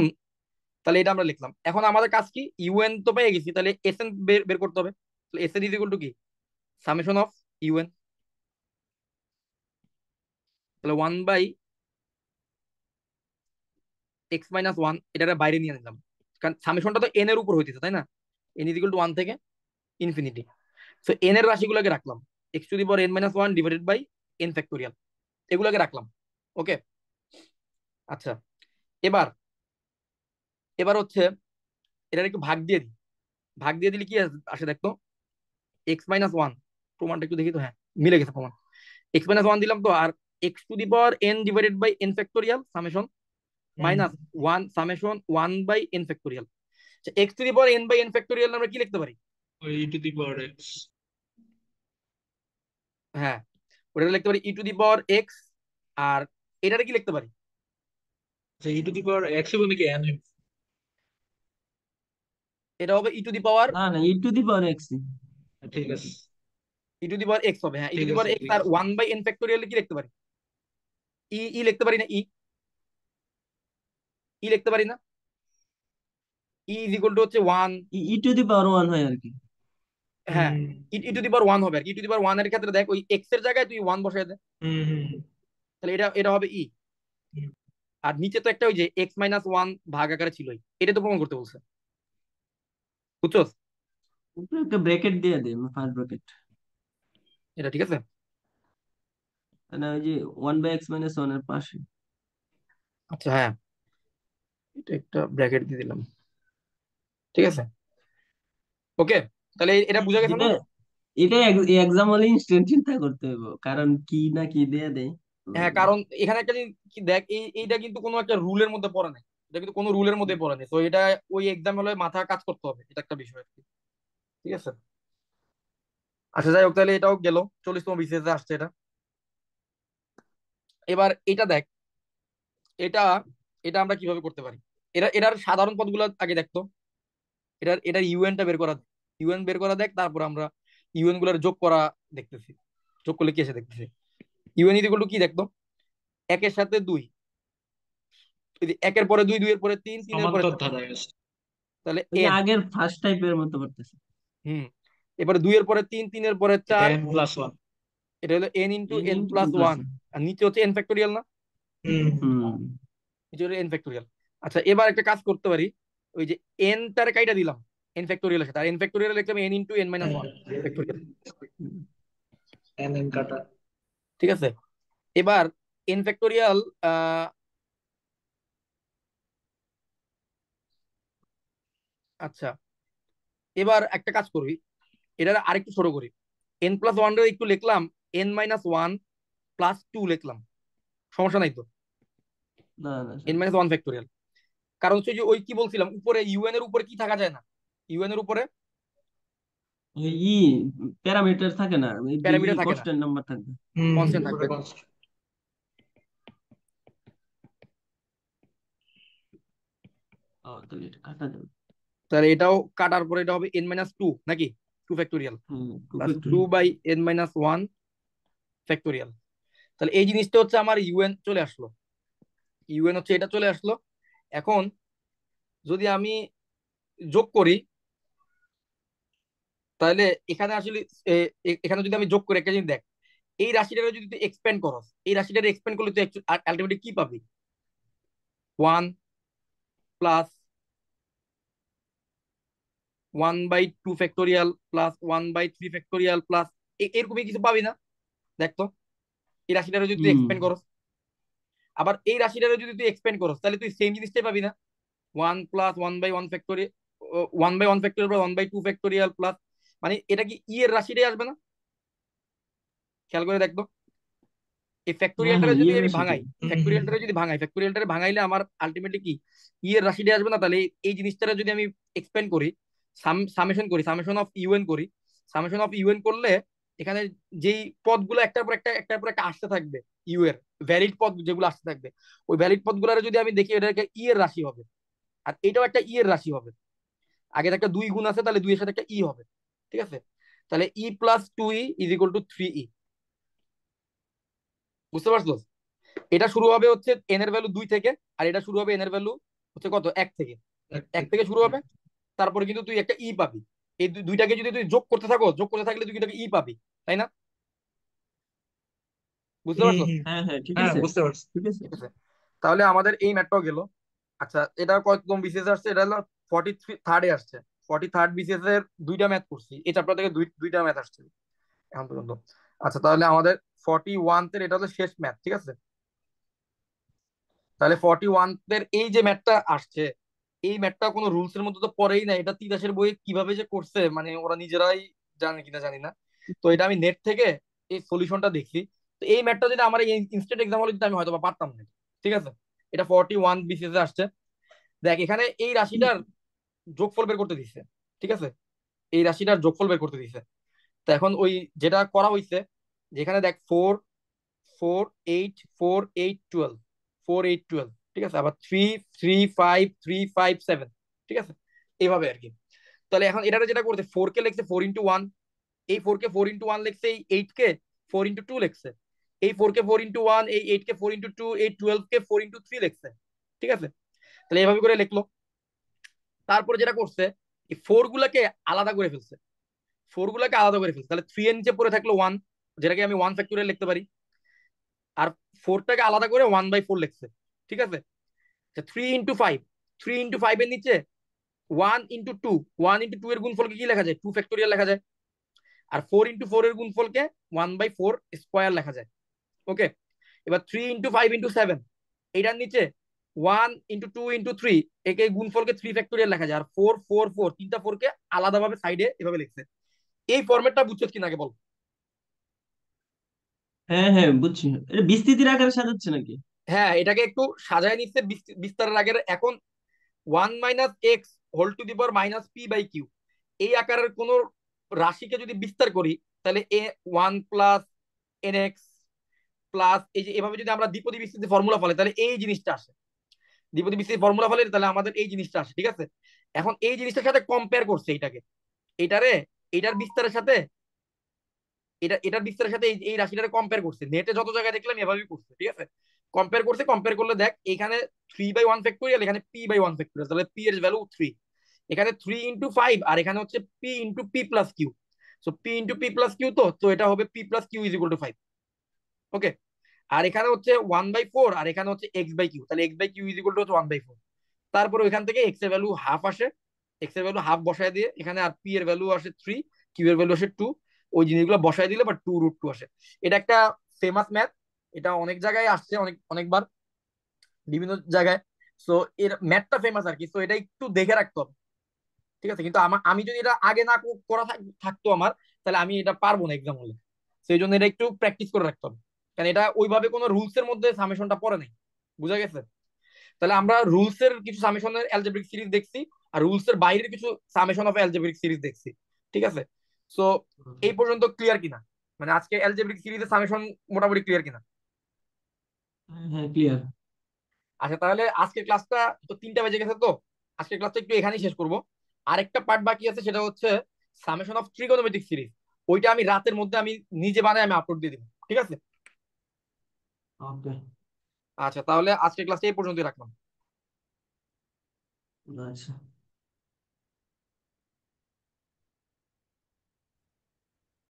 তাহলে এটা আমরা লিখলাম। এখন আমাদের কাজ কি, ইউএন তো পেয়ে গেছি, তাহলে এসএন বের বের করতে হবে। তাহলে এসএন ইজ ইকুয়াল টু কি, সামেশন অফ ইউএন, তাহলে 1/x-1 এটার বাইরে নিয়ে নিলাম, কারণ সামেশনটা তো এন এর উপর হইতেছে তাই না, এন ইজ ইকুয়াল টু 1 থেকে ইনফিনিটি। সো এন এর রাশিগুলোকে রাখলাম, x⁴n-1 divided by N factorial, এগুলোকে রাখলাম। ওকে, আচ্ছা, এবার এবার হচ্ছে এটার একটু ভাগ দিয়ে দিই। ভাগ দিয়ে দিলে কি আসে দেখতো, x-1, প্রমাণটা একটু দেখি তো, হ্যাঁ মিলে গেছে প্রমাণ। x-1 দিলাম তো, আর x⁴n divided by N factorial summation হুম। Minus 1 summation 1 by N factorial. x⁴n by N factorial আমরা কি লিখতে পারি? ওই e⁴x। হ্যাঁ, ওটা লিখতে পারি e⁴x, আর এটারে কি লিখতে পারি? আচ্ছা, e⁴x হবে নাকি n? এটা হবে ই টু দি পাওয়ার, না না, e⁴x। ঠিক আছে, ই টু দি পাওয়ার x হবে। হ্যাঁ, ই টু ঠিক দি আছে, পাওয়ার এক্স, ঠিক আর আছে। 1 বাই এন ফ্যাক্টোরিয়াল কি লিখতে পারি? ই ই লিখতে পারি না, ই ই লিখতে পারি না, ই ইজ ইকুয়াল টু হচ্ছে 1। e⁴1 হয় আর কি। হ্যাঁ, হুম ই টু দি পাওয়ার 1 হবে, আর ই টু দি পাওয়ার 1 এর ক্ষেত্রে দেখ ওই এক্স এর জায়গায় তুই 1 বসাই দে, হুম হুম তাহলে এটা এটা হবে ই। হুম। আর নিচে তো একটা ওই যে x-1 ভাগ আকারে ছিলই, এটা তো প্রমাণ করতে বলছে, বুঝছো? উপরে একটা ব্র্যাকেট দিয়ে দে, ফার্স্ট ব্র্যাকেট। এটা ঠিক আছে। মানে ওই যে 1/x - 1 এর পাশে। আচ্ছা হ্যাঁ, এটা একটা ব্র্যাকেট দিয়ে দিলাম, ঠিক আছে। ওকে, তাহলে এটা বুঝা গেছে না? এটা এটা এক্সাম হলে ইনস্ট্যান্ট চিন্তা করতে হবে, কারণ কি না কি দিয়ে দেয়। হ্যাঁ, কারণ এখানে একটা জিনিস কি দেখ, এইটা কিন্তু কোনো একটা রুলের মধ্যে পড়ে নাই, এটা কিন্তু কোনো রুলের মধ্যে পড়ে নাই, তো এটা ওই এক্সাম হলে মাথা কাজ করতে হবে, এটা একটা বিষয় আর কি। ঠিক আছে, আচ্ছা যাই হোক, তাহলে এটাও গেল, 40তম বিসিএস এ আসছে এটা। এবার এটা দেখ, এটা এটা আমরা কিভাবে করতে পারি, এটার সাধারণ পদগুলো আগে দেখতো, এটার ইউএনটা বের করা, ইউএন বের করা দেখ, তারপর আমরা ইউএন গুলার যোগ করা দেখতেছি, যোগ করলে কি এসে দেখতেছি। ইউএন ইকুয়াল টু কি দেখতো, একের সাথে 2, একের পরে 2, 2 এর পরে 3, 3 এর পরে সমান্তর 4, ধারায় আছে। তাহলে ওই যে এন। আগের ফার্স্ট টাইপের মতো করতেছে। হুম, এবারে 2 এর পরে 3, 3 এর পরে এটা 4, n+1। এটা হলো N into n N into plus n plus one, আর নিচে হচ্ছে এন ফ্যাক্টোরিয়াল না, হুম। হুম। নিচে হলো এন ফ্যাক্টোরিয়াল। আচ্ছা, এবার একটা কাজ করতে পারি, ওই যে এন টার কাইটা দিলাম এন ফ্যাক্টোরিয়ালের সাথে, আর এন ফ্যাক্টোরিয়াল লিখলাম N into n-1 factorial. n কাটা। ঠিক আছে, এবার এন ফ্যাক্টোরিয়াল, আচ্ছা এবার একটা কাজ করবি, এটা আরেকটু ছোট করি, n+1 একটু লিখলাম n-1 + 2 লিখলাম, সমস্যা নাই তো? না না, n-1 ফ্যাক্টোরিয়াল, কারণ হচ্ছে যে ওই কি বলছিলাম, উপরে ইউএন এর উপরে কি থাকা যায় না, ইউএন এর উপরে ওই প্যারামিটার থাকে না, ওই প্যারামিটার থাকে না, কনস্ট্যান্ট নাম্বার থাকবে। হুম হুম, কনস্ট্যান্ট উপরে থাকবে। constant। ও, তাহলে এটা কাটা যাবে। তাহলে এটাও কাটার পরে এটা হবে n-2 নাকি, 2 ফ্যাক্টোরিয়াল হুম, two plus factorial. 2/n-1 factorial. তাহলে এই জিনিসটা হচ্ছে আমার ইউএন চলে আসলো, ইউএন হচ্ছে এটা চলে আসলো। এখন যদি আমি যোগ করি, তাহলে এখানে আসলে এখানে যদি আমি যোগ করি একটা জিনিস দেখ, এই রাশিটাকে যদি তুই এক্সপ্যান্ড করস, এই রাশিটাকে এক্সপ্যান্ড করলে তুই আলটিমেটলি কি পাবি? 1 + 1/2 ফ্যাক্টোরিয়াল প্লাস 1/3 ফ্যাক্টোরিয়াল প্লাস এরকমই কিছু পাবি না? দেখ তো, এই রাশিটাকে যদি তুই হুম। এক্সপ্যান্ড করস, আবার এই রাশিটাকে যদি তুই এক্সপ্যান্ড করস, তাহলে তুই সেম জিনিসটাই পাবি না? 1 + 1/1 factorial, 1/1 factorial plus 1/2 factorial plus, মানে এটা কি ই এর রাশিটাই আসবে না? খেয়াল করে দেখতো, এই হ্যাঁ হ্যাঁ, ফ্যাক্টোরিয়ালটারে যদি ইয়ের আমি রাশিটাই। ভাঙাই, ফ্যাক্টোরিয়ালটারে ভাঙাইলে আমার আলটিমেটলি কি ই এর রাশিটা আসবে না? তাহলে এই জিনিসটারে যদি আমি এক্সপ্যান্ড করি, সামেশন করি, সামেশন অফ ইউএন করি, সামেশন অফ ইউএন করলে এখানে যেই পদগুলো একটার পর একটা আসতে থাকবে, ইউ এর ভ্যালিড পদ যেগুলো আসতে থাকবে, ওই ভ্যালিড পদগুলোর যদি আমি দেখি, এটাকে ই এর রাশি হবে, আর এটাও একটা ই এর রাশি হবে। আগে একটা 2 গুণ আছে, তাহলে 2 এর সাথে একটা ই হবে, ঠিক আছে? তাহলে E + 2E = 3E। বুঝতে পারছো? এটা শুরু হবে হচ্ছে এন এর ভ্যালু 2 থেকে, আর এটা শুরু হবে এন এর ভ্যালু হচ্ছে কত, 1 থেকে। এক 1 থেকে। থেকে শুরু হবে, তারপরে কিন্তু তুই একটা ই পাবি। এই দুইটাকে যদি তুই যোগ করতে থাকো, যোগ করতে থাকলে তুই এটাকে ই পাবি, তাই না? বুঝতে হম পারছো? হম। হ্যাঁ হ্যাঁ, ঠিক হ্যাঁ আছে। বুঝতে পারছি। ঠিক আছে। ঠিক আছে, তাহলে আমাদের এই ম্যাথটাও গেল। আচ্ছা, এটা কতম বিসিএস আসছে? এটা হলো 43rd আসছে। 43rd বিসিএস এর দুইটা ম্যাথ করছি, এই চ্যাপ্টার থেকে দুইটা ম্যাথ আসছে এখন পর্যন্ত। আচ্ছা, তাহলে আমাদের 41 এর এটা হলো শেষ ম্যাথ, ঠিক আছে? তাহলে 41 এর এই যে ম্যাথটা আসছে, এই ম্যাথটা কোনো রুলস এর মধ্যে তো পড়েই না। এটা তিতাসের বই কিভাবে যে করছে, মানে ওরা নিজেরাই জানে কিনা জানি না। তো এটা আমি নেট থেকে এই সলিউশনটা দেখছি। তো এই ম্যাথটা যদি আমার এই ইনস্ট্যান্ট এক্সাম হলে দিতে, আমি হয়তো বা পারতাম না। ঠিক আছে, এটা 41 বিসিএস এ আসছে। দেখ, এখানে এই রাশিটার যোগফল বের করতে দিচ্ছে, ঠিক আছে? এই রাশিটার যোগফল বের করতে দিচ্ছে। তো এখন ওই যেটা করা হয়েছে, যেখানে দেখ 4 4 8 4 8 12, 4 8 12, ঠিক আছে? আবার 3 3 5 3 5 7, ঠিক আছে? এইভাবে আর কি। তাহলে এখন এটা যেটা করতে, 4 কে লিখছে 4 × 1, এই 4 কে 4 × 1 লিখছে, এই 8 কে 4 × 2 লিখছে, এই 4 কে 4 × 1, এই 8 কে 4 × 2, এই 12 কে 4 × 3 লিখছে, ঠিক আছে? তাহলে এইভাবে করে লিখলো। তারপরে যেটা করছে, এই ফোর গুলাকে আলাদা করে ফেলছে, তাহলে 3 এর নিচে পড়ে থাকলো 1, যেটাকে আমি 1 ফ্যাক্টোরিয়াল লিখতে পারি। আর 4টাকে আলাদা করে 1/4 লিখছে, ঠিক আছে? 3 × 5, 3 × 5 এর নিচে 1 × 2, 1 × 2 এর গুণফলকে কি লেখা যায়? 2 ফ্যাক্টোরিয়াল লেখা যায়। আর 4 × 4 এর গুণফলকে 1/4 স্কোয়ার লেখা যায়। ওকে, এবার 3 × 5 × 7, এটার নিচে 1 × 2 × 3, একে গুণফলকে 3 ফ্যাক্টোরিয়াল লেখা যায়। আর 4 4 4, তিনটা 4 কে আলাদাভাবে সাইডে এভাবে লিখছে। এই ফরম্যাটটা বুঝছো কিনা আগে বল? হ্যাঁ হ্যাঁ, বুঝছি। এটা বিস্তৃতির আকারে সাজাচ্ছে নাকি? হ্যাঁ, এটাকে একটু সাজায় নিচ্ছে বিস্তারের আগে। এখন 1 - x² এই আকারের কোন রাশিকে যদি বিস্তার করি, তাহলে 1 + nx প্লাস, এই যে এভাবে যদি আমরা দ্বিপদী বিস্তৃতি ফর্মুলা ফলে, তাহলে এই জিনিসটা আসে। দ্বিপদী বিস্তৃতি ফর্মুলা ফলে, তাহলে আমাদের এই জিনিসটা আসে, ঠিক আছে? এখন এই জিনিসটার সাথে কম্পেয়ার করছে এইটাকে, এটারে, এটার বিস্তারের সাথে, এটার বিস্তারের সাথে এই রাশিটারে কম্পেয়ার করছে। নেটে যত জায়গায় দেখলাম এভাবেই করছে, ঠিক আছে? কম্পেয়ার করছে, কম্পেয়ার করলে দেখ, এখানে 3/1 ফ্যাক্টোরিয়াল, এখানে p/1 ফ্যাক্টোরিয়াল, তাহলে p এর ভ্যালু 3। এখানে 3 × 5, আর এখানে হচ্ছে p × p+q। So p × p+q, তো এটা হবে p+q = 5। ওকে, আর এখানে হচ্ছে 1/4, আর এখানে হচ্ছে x/q, তাহলে x/q = 1/4। তারপরে ওইখান থেকে x এর ভ্যালু হাফ আসে, এক্স এর ভ্যালু হাফ বসায় দিয়ে এখানে, আর পি এর ভ্যালু আসে 3, কিউ এর ভ্যালু আসে 2, ওই জিনিসগুলো বসায় দিলে বা 2√2 আসে। এটা একটা ফেমাস ম্যাথ, এটা অনেক জায়গায় আসছে, অনেকবার বিভিন্ন জায়গায়। সো এর ম্যাথটা ফেমাস আর কি, সো এটা একটু দেখে রাখতে হবে, ঠিক আছে? কিন্তু আমি যদি এটা আগে না করা থাকতো আমার, তাহলে আমি এটা পারবো না এক্সাম হলে। সেই জন্য এটা একটু প্র্যাকটিস করে রাখতে হবে, কারণ এটা ওইভাবে কোনো রুলস এর মধ্যে সামেশনটা পড়ে নাই। বুঝা গেছে? তাহলে আমরা রুলস এর কিছু সামেশনের অ্যালজেব্রিক সিরিজ দেখছি, আর রুলস এর বাইরের কিছু সামেশন অফ অ্যালজেব্রিক সিরিজ দেখছি, ঠিক আছে? সো এই পর্যন্ত ক্লিয়ার কিনা? মানে আজকে অ্যালজেব্রিক সিরিজের সামেশন মোটামুটি ক্লিয়ার কিনা? হ্যাঁ হ্যাঁ, ক্লিয়ার। আচ্ছা, তাহলে আজকের ক্লাসটা তো 3টা বেজে গেছে, তো আজকের ক্লাসটা একটু এখানেই শেষ করব। আরেকটা পার্ট বাকি আছে, সেটা হচ্ছে সামেশন অফ ট্রিগোনোমেট্রিক সিরিজ। ওইটা আমি রাতের মধ্যে আমি নিজে বানাই, আমি আপলোড দিয়ে দিব, ঠিক আছে? ওকে। আচ্ছা, তাহলে আজকের ক্লাসটা এই পর্যন্তই রাখলাম। আচ্ছা।